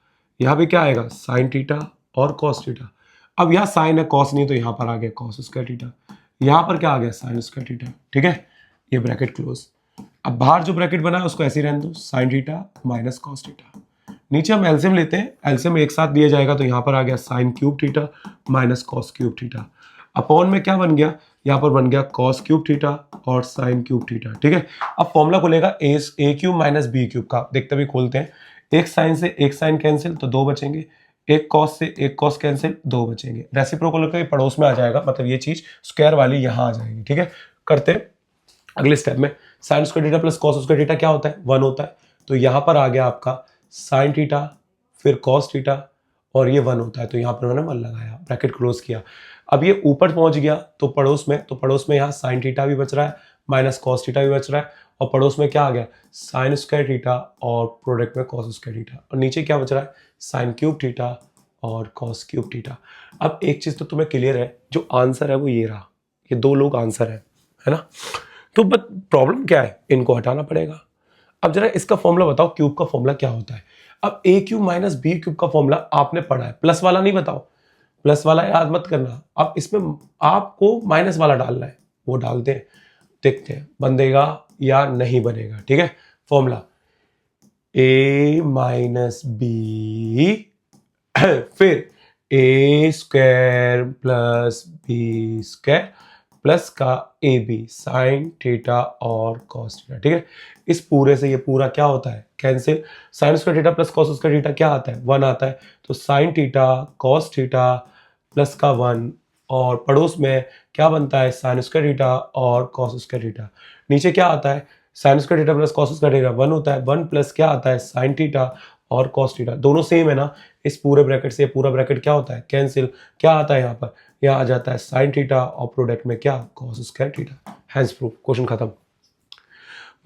यहां भी क्या आएगा, साइन थीटा और कॉस थीटा। अब यहां साइन है, कॉस नहीं, तो यहां पर आ गया कॉस स्क्वायर थीटा। यहां पर क्या आ गया, साइन स्क्वायर थीटा, ठीक है। ये ब्रैकेट क्लोज। अब बाहर जो ब्रैकेट बना है उसको ऐसे ही रहने दो, sine theta minus cos theta. नीचे हम एलसीएम लेते हैं, एलसीएम एक साथ दिया जाएगा, तो यहां पर आ गया sine cube theta minus cos cube theta. Upon में क्या बन गया, यहां पर बन गया कॉस क्यूब थीटा और साइन क्यूब थीटा, ठीक है। अब फॉर्मूला खुलेगा ए क्यूब माइनस बी क्यूब का, देखते भी खोलते हैं। एक साइन से एक साइन कैंसिल, तो 2 बचेंगे। एक कॉस से एक कॉस कैंसिल, 2 बचेंगे। रेसिप्रोकल के पड़ोस में आ जाएगा, मतलब ये चीज स्क्वायर वाली यहां आ जाएगी, ठीक है। करते हैं अगले स्टेप में। Sign square theta plus cos square theta क्या होता है, 1 होता है। तो यहां पर आ गया आपका साइन थीटा, फिर कॉस थीटा, और ये 1 होता है, तो यहां पर मैंने 1 लगाया, ब्रैकेट क्लोज किया। अब ये ऊपर पहुंच गया तो पड़ोस में यहाँ साइन थीटा भी बच रहा है, माइनस कॉस थीटा भी बच रहा है, और पड़ोस में क्या आ गया, साइन स्क्वायर थीटा और प्रोडक्ट में कॉस स्क्वायर थीटा, और नीचे क्या बच रहा है, साइन क्यूब थीटा और कॉस क्यूब थीटा। अब एक चीज तो तुम्हें क्लियर है, जो आंसर है वो ये रहा, ये 2 लोग आंसर है ना। तो बट प्रॉब्लम क्या है, इनको हटाना पड़ेगा। अब जरा इसका फॉर्मूला बताओ, क्यूब का फॉर्मूला क्या होता है। अब ए क्यूब माइनस बी क्यूब का फॉर्मूला आपने पढ़ा है, प्लस वाला नहीं बताओ, प्लस वाला याद मत करना। अब इसमें आपको माइनस वाला डालना है, वो डालते हैं, देखते हैं बनेगा या नहीं बनेगा, ठीक है। फॉर्मूला ए माइनस बी फिर A square plus B square plus का ए बी साइन थीटा और कॉस थीटा, ठीक है। इस पूरे से ये पूरा क्या होता है, cancel. Sign square theta plus cos square theta क्या आता है, 1 आता है, तो sine theta cos theta plus का 1, और पड़ोस में क्या बनता है, साइन स्क्वायर थीटा और कॉस स्क्वायर थीटा। नीचे क्या आता है, sine square theta plus cos square theta 1 होता है, 1 प्लस क्या आता है, साइन थीटा और कॉस थीटा, दोनों सेम है ना। इस पूरे ब्रैकेट से पूरा ब्रैकेट क्या होता है, कैंसिल। क्या आता है यहाँ पर, यहाँ आ जाता है साइन थीटा और प्रोडक्ट में क्या, cos square theta. Hence proof, question खत्म।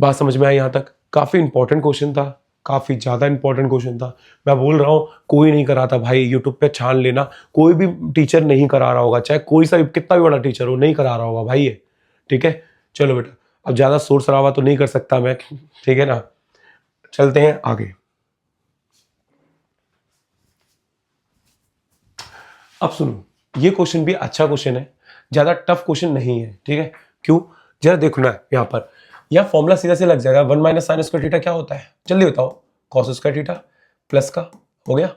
बात समझ में आई यहाँ तक। काफी इंपॉर्टेंट क्वेश्चन था, काफी ज्यादा इंपॉर्टेंट क्वेश्चन था। मैं बोल रहा हूँ कोई नहीं कराता भाई, यूट्यूब पे छान लेना, कोई भी टीचर नहीं करा रहा होगा, चाहे कोई सा कितना भी बड़ा टीचर हो, नहीं करा रहा होगा भाई ये, ठीक है। चलो बेटा, अब ज्यादा शोर शराबा तो नहीं कर सकता मैं, ठीक है ना। चलते हैं आगे। अब सुनो, ये क्वेश्चन भी अच्छा क्वेश्चन है, ज्यादा टफ क्वेश्चन नहीं है, ठीक है। क्यों, जरा देखना है यहाँ पर, यह फॉर्मूला सीधा से लग जाएगा। 1 माइनस साइन स्क्वायर थीटा क्या होता है, जल्दी बताओ, कॉस स्क्वायर थीटा प्लस का हो गया।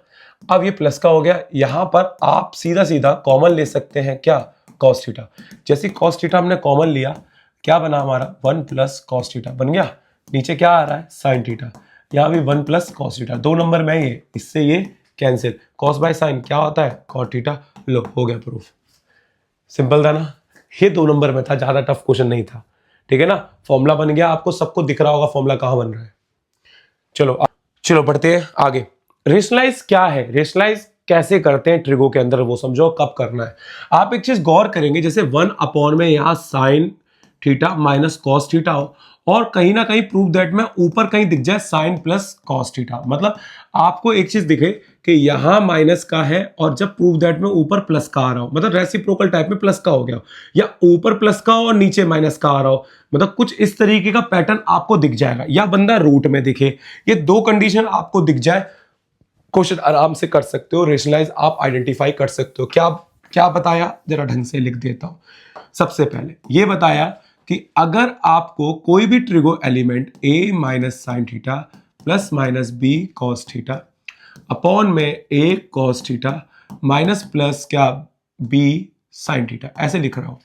अब ये प्लस का हो गया, यहां पर आप सीधा सीधा कॉमन ले सकते हैं, क्या, कॉस थीटा। जैसे कॉस थीटा हमने कॉमन लिया, क्या बना हमारा, 1 प्लस कॉस थीटा बन गया। नीचे क्या आ रहा है, साइन थीटा, यहाँ भी 1 प्लस कॉस थीटा, 2 नंबर में ये, इससे ये कैंसिल, कॉस बाय साइन क्या होता है, कॉट थीटा। लो हो गया प्रूफ, सिंपल था ना। ये 2 नंबर में था, ज्यादा टफ क्वेश्चन नहीं था, ठीक है ना। फॉर्मूला बन गया, आपको सबको दिख रहा होगा फॉर्मूला कहां बन रहा है। चलो बढ़ते हैं आगे। रेशनलाइज क्या है, रेशनलाइज कैसे करते हैं ट्रिगो के अंदर, वो समझो कब करना है। आप एक चीज गौर करेंगे, जैसे 1 अपॉन में यहां sine theta minus cos theta हो, और कहीं ना कहीं प्रूव दैट में ऊपर कहीं दिख जाए साइन प्लस कॉस थीटा, मतलब आपको एक चीज दिखे कि यहां माइनस का है और जब प्रूव दैट में ऊपर प्लस का आ रहा हो, मतलब रेसिप्रोकल टाइप में प्लस का हो गया, या ऊपर प्लस का हो और नीचे माइनस का आ रहा हो, मतलब कुछ इस तरीके का पैटर्न आपको दिख जाएगा, या बंदा रूट में दिखे, ये 2 कंडीशन आपको दिख जाए क्वेश्चन आराम से कर सकते हो, रेशनलाइज आप आइडेंटिफाई कर सकते हो। क्या क्या बताया, जरा ढंग से लिख देता हूं। सबसे पहले ये बताया कि अगर आपको कोई भी trigo element a minus sine theta plus minus B cos theta upon में a cos theta minus plus क्या b साइन थीटा ऐसे लिख रहा हूं,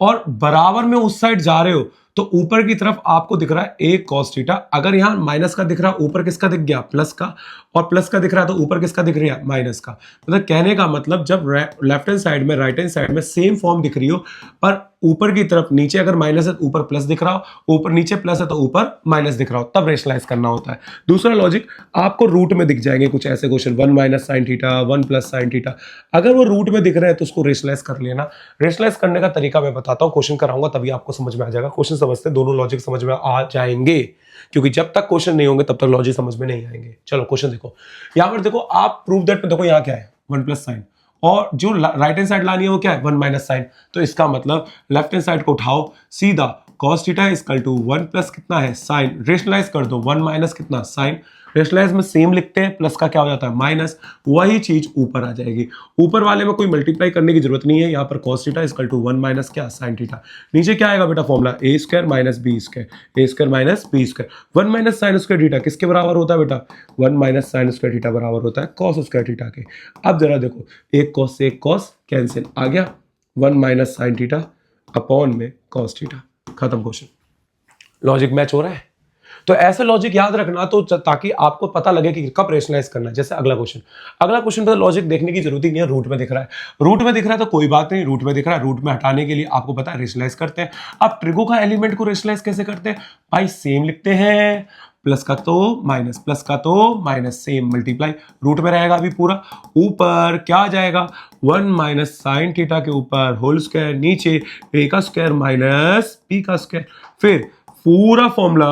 और बराबर में उस साइड जा रहे हो तो ऊपर की तरफ आपको दिख रहा है a cos थीटा। अगर यहां माइनस का दिख रहा है, ऊपर किसका दिख गया, प्लस का, और प्लस का दिख रहा है तो ऊपर किसका दिख रहा है, माइनस का। मतलब कहने का मतलब जब लेफ्ट हैंड साइड में राइट हैंड साइड में सेम फॉर्म दिख रही हो, पर ऊपर की तरफ नीचे अगर माइनस है तो ऊपर प्लस दिख रहा हो, ऊपर नीचे प्लस है तो ऊपर माइनस दिख रहा हो, तब रेशनलाइज करना होता है। दूसरा लॉजिक, आपको रूट में दिख जाएंगे कुछ ऐसे question, 1 minus sine theta 1 plus sine theta, अगर वो रूट में दिख रहे हैं तो उसको रेशनलाइज कर लेना। रेशनलाइज करने का तरीका मैं बताता हूं, क्वेश्चन कराऊंगा तभी आपको समझ में आ जाएगा। क्वेश्चन समझते दोनों लॉजिक समझ में आ जाएंगे, क्योंकि जब तक क्वेश्चन नहीं होंगे तब तक लॉजिक समझ में नहीं आएंगे। चलो क्वेश्चन देखो, यहां पर देखो, आप प्रूव दैट में देखो यहां क्या है 1 प्लस साइन, और जो राइट हैंड साइड लानी है वो क्या है 1 माइनस साइन। तो इसका मतलब लेफ्ट हैंड साइड को उठाओ सीधा, cos theta equal to 1 plus कितना है साइन, रेशनलाइज कर दो 1 माइनस कितना साइन, रेशनलाइज में सेम लिखते हैं, प्लस का क्या हो जाता है माइनस, वही चीज ऊपर आ जाएगी। ऊपर वाले में कोई मल्टीप्लाई करने की जरूरत नहीं है, यहाँ पर cos theta equal to 1 minus क्या साइन थीटा। नीचे क्या आएगा बेटा formula, A square minus B square, A square minus B square. 1 minus sine square theta किसके बराबर होता है बेटा, 1 माइनस साइन स्क्वायर थीटा बराबर होता है cos स्क्वायर थीटा के। अब जरा देखो, एक cos से एक cos कैंसिल, आ गया 1 माइनस साइन थीटा अपॉन में cos थीटा, खत्म क्वेश्चन। लॉजिक मैच हो रहा है। तो ऐसे लॉजिक याद रखना, तो ताकि आपको पता लगे कि कब रेशनलाइज करना है। जैसे अगला क्वेश्चन पर लॉजिक देखने की जरूरत ही नहीं है, रूट में दिख रहा है, रूट में दिख रहा है तो कोई बात नहीं, रूट में दिख रहा है, रूट में हटाने के लिए आपको पता है रेशनलाइज करते हैं। अब ट्रिगो का एलिमेंट को रेशनलाइज कैसे करते हैं भाई, सेम लिखते हैं, प्लस का तो माइनस, प्लस का तो माइनस, सेम मल्टीप्लाई, रूट में रहेगा अभी पूरा, ऊपर क्या आ जाएगा 1 माइनस साइन थीटा के ऊपर होल स्क्वायर, नीचे ए का स्क्वायर माइनस बी का स्क्वायर, फिर पूरा फॉर्मूला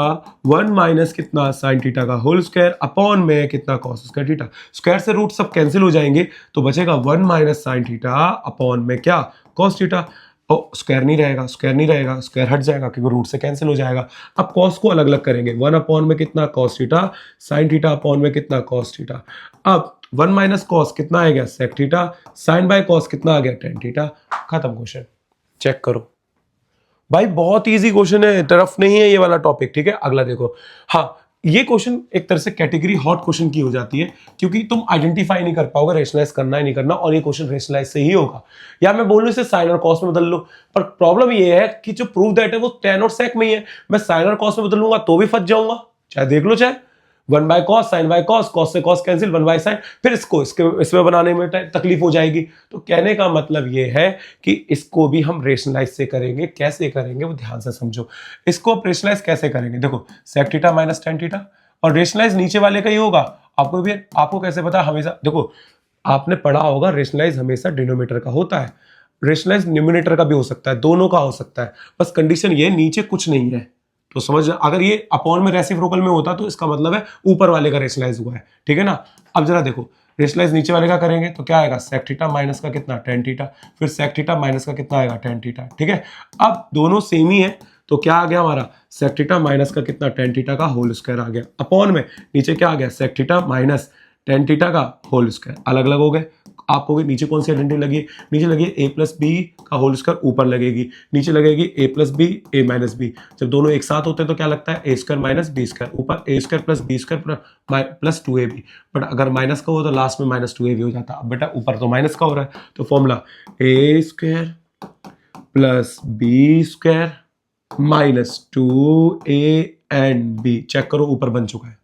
1 माइनस कितना साइन थीटा का होल स्क्वायर अपॉन में कितना कॉस स्क्वायर थीटा, स्क्वायर से रूट सब कैंसिल हो जाएंगे तो बचेगा 1 माइनस साइन थीटा अपॉन में क्या कॉस थीटा। स्क्वायर नहीं रहेगा, स्क्वायर नहीं रहेगा, स्क्वायर हट जाएगा क्योंकि रूट से कैंसिल हो जाएगा। अब कॉस को अलग अलग करेंगे, 1 अपॉन में कितना cos theta, sign theta upon में कितना कॉस थीटा। अब 1 माइनस कॉस कितना आ गया sec theta, sine by cos कितना आ गया टेन थीटा, खत्म क्वेश्चन। चेक करो भाई, बहुत इजी क्वेश्चन है, टफ नहीं है ये वाला टॉपिक, ठीक है। अगला देखो, हाँ ये क्वेश्चन एक तरह से कैटेगरी हॉट क्वेश्चन की हो जाती है, क्योंकि तुम आइडेंटिफाई नहीं कर पाओगे रेशनलाइज करना है नहीं करना, और ये क्वेश्चन रेशनलाइज से ही होगा। या मैं बोलूं इसे साइन और कॉस में बदल लो, पर प्रॉब्लम ये है कि जो प्रूव दैट है वो टेन और सेक में ही है, मैं साइन और कॉस में बदल लूंगा तो भी फंस जाऊंगा, चाहे देख लो, चाहे 1 by cos sine by cos, cos से कॉस कैंसिल 1 बाय साइन, फिर इसको इसमें बनाने में तकलीफ हो जाएगी। तो कहने का मतलब ये है कि इसको भी हम रेशनलाइज से करेंगे। कैसे करेंगे वो ध्यान से समझो। इसको आप रेशनलाइज कैसे करेंगे, देखो sec theta minus tan theta, और रेशनलाइज नीचे वाले का ही होगा। आपको कैसे पता, हमेशा देखो आपने पढ़ा होगा रेशनलाइज हमेशा डिनोमिनेटर का होता है, रेशनलाइज न्यूमिनेटर का भी हो सकता है, दोनों का हो सकता है, बस कंडीशन ये नीचे कुछ नहीं है। तो समझ, अगर ये अपॉन में रेसिप्रोकल में होता तो इसका मतलब है ऊपर वाले का रेशनलाइज हुआ है, ठीक है ना। अब जरा देखो, रेशनलाइज नीचे वाले का करेंगे तो क्या आएगा सेक थीटा माइनस का कितना टेन थीटा, फिर सेक थीटा माइनस का कितना आएगा टेन थीटा, ठीक है। अब दोनों सेम ही है तो क्या आ गया हमारा सेक थीटा माइनस का कितना टेन थीटा का होल स्क्वायर आ गया, अपॉन में नीचे क्या आ गया sec theta minus tan theta का होल स्क्वायर, अलग अलग हो गए। आपको नीचे कौन सी आइडेंटिटी लगी, नीचे लगी ए प्लस बी का होल स्क्वायर, ऊपर लगेगी नीचे लगेगी ए प्लस बी ए माइनस बी। जब दोनों एक साथ होते हैं तो क्या लगता है A square minus B square, ऊपर A square plus B square plus 2ab, but अगर माइनस का हो तो लास्ट में माइनस 2ab हो जाता। अब बेटा ऊपर तो माइनस का हो रहा है तो formula A square plus B square minus 2a and b, check करो ऊपर बन चुका है।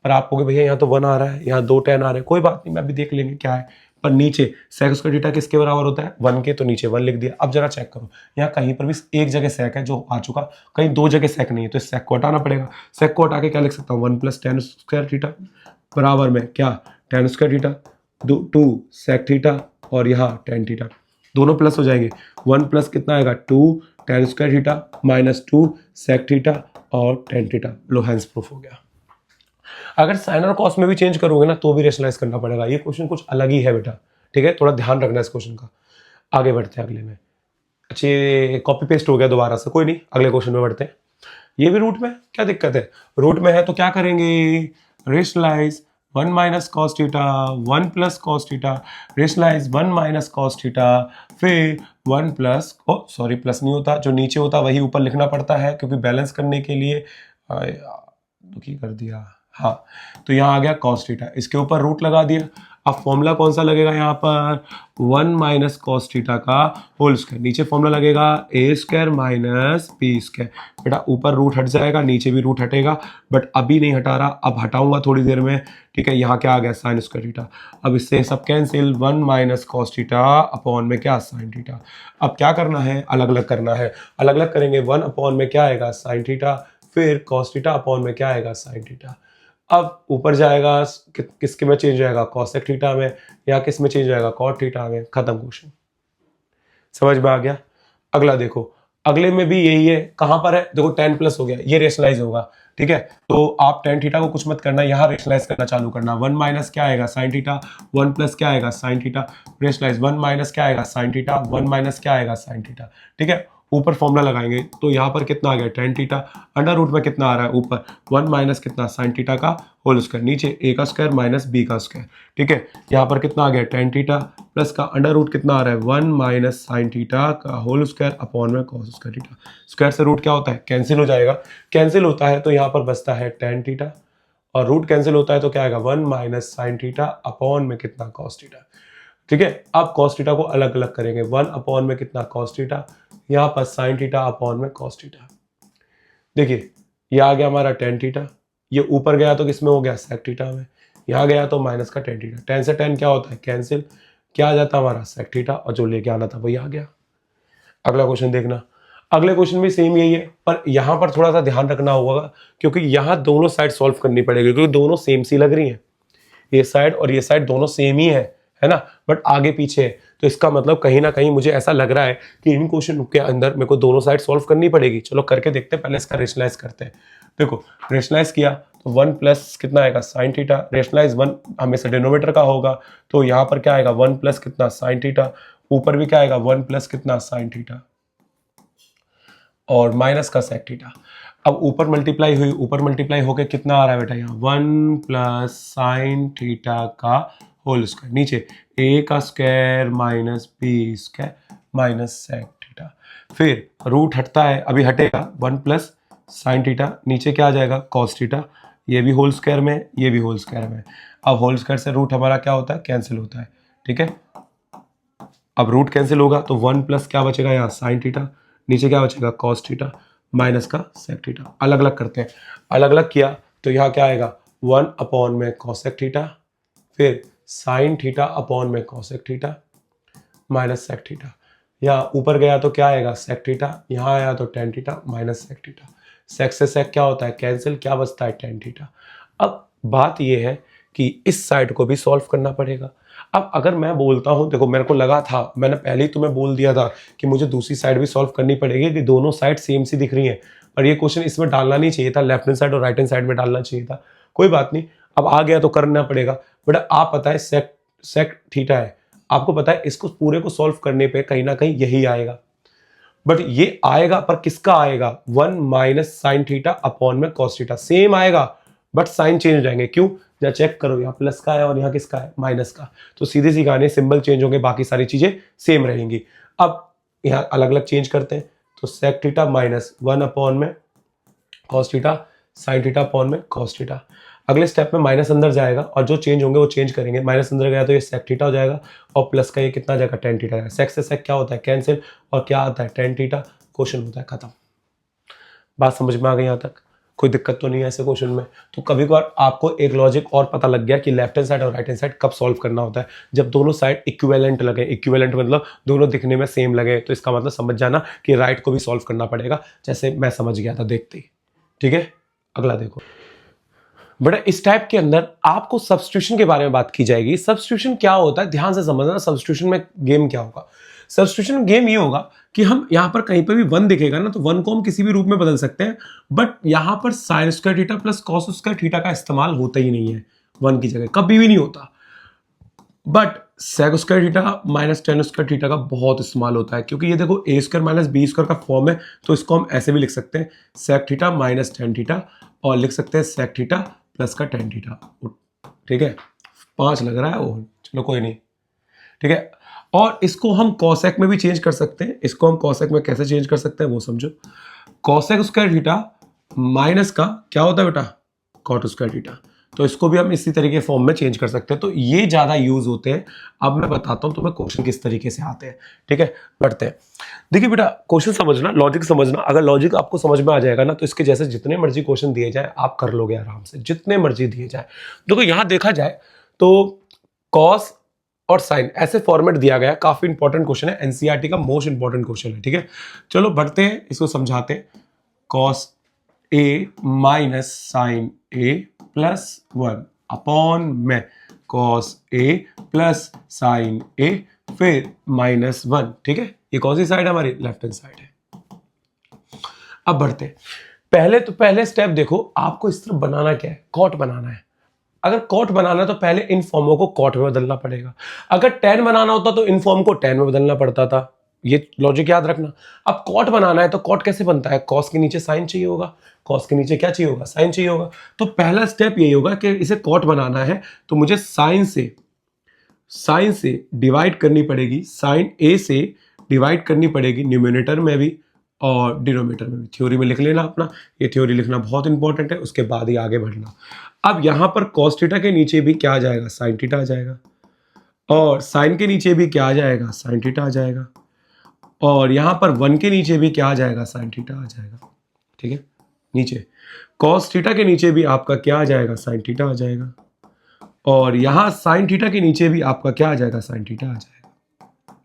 पर आप कहोगे भैया यहाँ तो 1 आ रहा है, यहाँ 2 10 आ रहे हैं, कोई बात नहीं, मैं अभी देख लेंगे क्या है। पर नीचे सेक स्क्वायर थीटा किसके बराबर होता है 1 के, तो नीचे 1 लिख दिया। अब जरा चेक करो, यहाँ कहीं पर भी एक जगह सेक है जो आ चुका, कहीं दो जगह सेक नहीं है, तो इस सेक को हटाना पड़ेगा। सेक को हटा के क्या लिख सकता हूँ 1 प्लस टेन स्क्वायर थीटा बराबर में क्या tan square theta, 2 sec theta और यहाँ टेन थीटा, दोनों प्लस हो जाएंगे। 1 प्लस कितना आएगा 2 tan square theta minus 2 sec theta और टेन थीटा, लो हैंस प्रूफ हो गया। अगर साइन और कॉस में भी चेंज करोगे ना तो भी रेशनलाइज करना पड़ेगा। ये क्वेश्चन कुछ अलग ही है बेटा, ठीक है, थोड़ा ध्यान रखना इस क्वेश्चन का। आगे बढ़ते हैं अगले में। अच्छे कॉपी पेस्ट हो गया दोबारा से, कोई नहीं, अगले क्वेश्चन में बढ़ते हैं। ये भी रूट में, क्या दिक्कत है, रूट में है तो क्या करेंगे rationalise 1 minus cos theta, 1 plus cos theta, rationalise 1 minus cos theta, फिर 1 प्लस, सॉरी प्लस नहीं होता, जो नीचे होता वही ऊपर लिखना पड़ता है क्योंकि बैलेंस करने के लिए दुखी कर दिया। हाँ, तो यहाँ आ गया कॉस थीटा, इसके ऊपर रूट लगा दिया। अब फॉर्मूला कौन सा लगेगा यहाँ पर, 1 माइनस कॉस थीटा का होल स्क्वायर, नीचे फॉर्मूला लगेगा A square minus B square. बेटा ऊपर रूट हट जाएगा, नीचे भी रूट हटेगा, बट अभी नहीं हटा रहा, अब हटाऊंगा थोड़ी देर में। ठीक है, यहाँ क्या आ गया साइन स्क्वायर थीटा। अब इससे सब cancel, 1 minus cos theta upon में क्या साइन थीटा। अब क्या करना है, अलग अलग करना है, अलग अलग करेंगे। 1 अपॉन में क्या आएगा साइन थीटा, फिर कॉस थीटा अपॉन में क्या आएगा साइन थीटा। अब ऊपर जाएगा किसके में चेंज जाएगा, कॉसेक थीटा में, या किस में चेंज जाएगा, कॉट थीटा में। खत्म क्वेश्चन, समझ में आ गया। अगला देखो, अगले में भी यही है, कहां पर है देखो, 10 प्लस हो गया, ये रेशनलाइज होगा। ठीक है, तो आप tan थीटा को कुछ मत करना, यहाँ रेशनलाइज करना चालू करना। 1 माइनस क्या आएगा साइन थीटा, 1 प्लस क्या आएगा साइन थीटा, रेशनलाइज 1 माइनस क्या आएगा साइन थीटा, 1 माइनस क्या आएगा साइन थीटा। ठीक है, ऊपर फॉर्मूला लगाएंगे तो यहाँ पर कितना आ गया tan थीटा, अंडर रूट में कितना आ रहा है ऊपर 1 माइनस कितना साइन थीटा का होल स्क्वायर, नीचे a का स्क्वायर माइनस b का स्क्वायर। ठीक है, यहाँ पर कितना आ गया tan थीटा प्लस का अंडर रूट कितना आ रहा है 1 माइनस साइन थीटा का होल स्क्वायर अपॉन में कॉस स्क्वायर थीटा। स्क्वायर से रूट क्या होता है, कैंसिल हो जाएगा, कैंसिल होता है तो यहाँ पर बचता है tan थीटा, और रूट कैंसिल होता है तो क्या आएगा 1 माइनस साइन थीटा अपॉन में कितना कॉस थीटा। ठीक है, अब कॉस थीटा को अलग अलग करेंगे, 1 अपॉन में कितना कॉस थीटा, यहाँ पर साइन थीटा अपॉन में कॉस थीटा। देखिए ये आ गया हमारा tan थीटा, ये ऊपर गया तो किसमें हो गया सेक थीटा में, यहाँ गया तो माइनस का tan थीटा, tan से tan क्या होता है कैंसिल, क्या आ जाता हमारा सेक थीटा, और जो लेके आना था वही आ गया। अगला क्वेश्चन देखना, अगले क्वेश्चन भी सेम यही है, पर यहाँ पर थोड़ा सा ध्यान रखना होगा क्योंकि यहाँ दोनों साइड सॉल्व करनी पड़ेगी क्योंकि दोनों सेम सी लग रही हैं, ये साइड और ये साइड दोनों सेम ही है ना, बट आगे पीछे है। तो इसका मतलब कहीं ना कहीं मुझे ऐसा लग रहा है कि इन क्वेश्चन के अंदर मेरे को दोनों साइड सॉल्व करनी पड़ेगी। चलो करके देखते हैं, पहले इसका रेशनलाइज करते हैं। देखो रेशनलाइज किया तो 1 प्लस कितना आएगा साइन थीटा, रेशनलाइज 1 हमेशा डिनोमिनेटर का होगा तो यहाँ पर क्या आएगा 1 प्लस कितना साइन थीटा, ऊपर भी क्या आएगा 1 प्लस कितना साइन थीटा और माइनस का सेक थीटा। अब ऊपर मल्टीप्लाई हुई, ऊपर मल्टीप्लाई होके कितना आ रहा है बेटा यहाँ 1 प्लस साइन थीटा का होल स्क्वायर, नीचे a का square minus B square minus sec theta, फिर रूट हटता है अभी हटेगा 1 प्लस साइन थीटा, नीचे क्या आ जाएगा कॉस थीटा, ये भी होल स्क्वायर में ये भी होल स्क्वायर में। अब होल स्क्वायर से रूट हमारा क्या होता है कैंसिल होता है। ठीक है, अब रूट कैंसिल होगा तो 1 प्लस क्या बचेगा यहाँ साइन थीटा, नीचे क्या बचेगा कॉस थीटा माइनस का सेक थीटा। अलग अलग करते हैं, अलग अलग किया तो यहाँ क्या आएगा 1 अपॉन में कॉसेक थीटा, फिर साइन थीटा अपॉन में cosec theta minus sec theta, यहाँ ऊपर गया तो क्या आएगा सेक थीटा, यहाँ आया तो tan theta minus sec theta, sec से सेक क्या होता है कैंसिल, क्या बचता है tan थीटा। अब बात यह है कि इस साइड को भी सॉल्व करना पड़ेगा। अब अगर मैं बोलता हूं, देखो मेरे को लगा था, मैंने पहले ही तुम्हें बोल दिया था कि मुझे दूसरी साइड भी सॉल्व करनी पड़ेगी कि दोनों साइड सेम सी दिख रही हैं, पर ये क्वेश्चन इसमें डालना नहीं चाहिए था, लेफ्ट हैंड साइड और राइट हैंड साइड में डालना चाहिए था। कोई बात नहीं, अब आ गया तो करना पड़ेगा। बट आप पता है सेक थीटा है, आपको पता है इसको पूरे को सॉल्व करने पे कहीं ना कहीं यही आएगा, बट ये आएगा पर किसका आएगा 1 माइनस साइन थीटा अपॉन में कॉस थीटा, सेम आएगा बट साइन चेंज हो जाएंगे। क्यों, या चेक करो, यहाँ प्लस का है और यहाँ किसका है माइनस का, तो सीधे सी गाने सिंबल चेंज होंगे, बाकी सारी चीजें सेम रहेंगी। अब यहाँ अलग अलग चेंज करते हैं तो सेक थीटा माइनस 1 अपॉन में cos theta sine theta upon में कॉस थीटा। अगले स्टेप में माइनस अंदर जाएगा और जो चेंज होंगे वो चेंज करेंगे, माइनस अंदर गया तो ये सेक थीटा हो जाएगा और प्लस का ये कितना आ जाएगा tan थीटा। सेक से सेक क्या होता है कैंसिल और क्या आता है tan थीटा, क्वेश्चन होता है खत्म। बात समझ में आ गई यहाँ तक, कोई दिक्कत तो नहीं है ऐसे क्वेश्चन में। तो कभी कभार आपको एक लॉजिक और पता लग गया कि लेफ्ट हैंड साइड और राइट हैंड साइड कब सॉल्व करना होता है, जब दोनों साइड इक्विवेलेंट लगे। इक्विवेलेंट मतलब दोनों दिखने में सेम लगे, तो इसका मतलब समझ जाना कि राइट को भी सॉल्व करना पड़ेगा, जैसे मैं समझ गया था देखते ही। ठीक है, अगला देखो बेटा, इस टाइप के अंदर आपको सब्स्टिट्यूशन के बारे में बात की जाएगी। सब्स्टिट्यूशन क्या होता है ध्यान से समझना, सब्स्टिट्यूशन में गेम क्या होगा। सब्स्टिट्यूशन गेम ये होगा कि हम यहाँ पर कहीं पर भी 1 दिखेगा ना तो 1 को हम किसी भी रूप में बदल सकते हैं, बट यहाँ पर sign square theta plus cos square theta का इस्तेमाल होता ही नहीं है 1 की जगह, कभी भी नहीं होता। But sec square theta minus tan square theta का बहुत इस्तेमाल होता है, क्योंकि ये देखो a square minus B square का फॉर्म है, तो इसको हम ऐसे भी लिख सकते हैं sec theta minus tan theta, और लिख सकते हैं सेक थीटा प्लस का टेन थीटा। ठीक है, 5 लग रहा है वो, चलो कोई नहीं, ठीक है। और इसको हम कॉसेक में भी चेंज कर सकते हैं। इसको हम कॉसेक में कैसे चेंज कर सकते हैं वो समझो। कॉसेक स्क्वायर थीटा माइनस का क्या होता है बेटा, कॉट स्क्वायर थीटा। तो इसको भी हम इसी तरीके फॉर्म में चेंज कर सकते हैं। तो ये ज्यादा यूज होते हैं। अब मैं बताता हूं तुम्हें क्वेश्चन किस तरीके से आते हैं, ठीक है। बढ़ते हैं। देखिए बेटा, क्वेश्चन समझना, लॉजिक समझना। अगर लॉजिक आपको समझ में आ जाएगा ना, तो इसके जैसे जितने मर्जी क्वेश्चन दिए जाए आप कर लोगे आराम से, जितने मर्जी दिए जाए। देखो यहां देखा जाए तो कॉस और साइन ऐसे फॉर्मेट दिया गया है, काफी इंपॉर्टेंट क्वेश्चन है, एनसीईआरटी का मोस्ट इंपॉर्टेंट क्वेश्चन है, ठीक है। चलो बढ़ते हैं, इसको समझाते हैं। Cos A minus sign A plus 1 upon में कॉस ए प्लस साइन ए फिर माइनस 1, ठीक है। ये कौन सी साइड है हमारी, लेफ्ट हैंड साइड है। अब बढ़ते हैं। पहले स्टेप देखो, आपको इस तरफ बनाना क्या है, कॉट बनाना है। अगर कॉट बनाना है तो पहले इन फॉर्मों को कॉट में बदलना पड़ेगा। अगर टेन बनाना होता तो इन फॉर्म को टेन में बदलना पड़ता था। ये लॉजिक याद रखना। अब कॉट बनाना है तो कॉट कैसे बनता है, कॉस के नीचे साइन चाहिए होगा, कॉस के नीचे क्या चाहिए होगा, साइन चाहिए होगा। तो पहला स्टेप यही होगा कि इसे कॉट बनाना है तो मुझे साइन से डिवाइड करनी पड़ेगी, साइन ए से डिवाइड करनी पड़ेगी न्यूमरेटर में भी और डिनोमिनेटर में भी। थ्योरी में लिख लेना अपना, ये थ्योरी लिखना बहुत इंपॉर्टेंट है, उसके बाद ही आगे बढ़ना। अब यहां पर कॉस थीटा के नीचे भी क्या आ जाएगा, साइन थीटा आ जाएगा, और साइन के नीचे भी क्या आ जाएगा, साइन थीटा आ जाएगा, और यहां पर 1 के नीचे भी क्या आ जाएगा, साइन थीटा आ जाएगा, ठीक है। नीचे कॉस थीटा के नीचे भी आपका क्या आ जाएगा, साइन थीटा आ जाएगा, और यहां साइन थीटा के नीचे भी आपका क्या आ जाएगा, साइन थीटा आ जाएगा,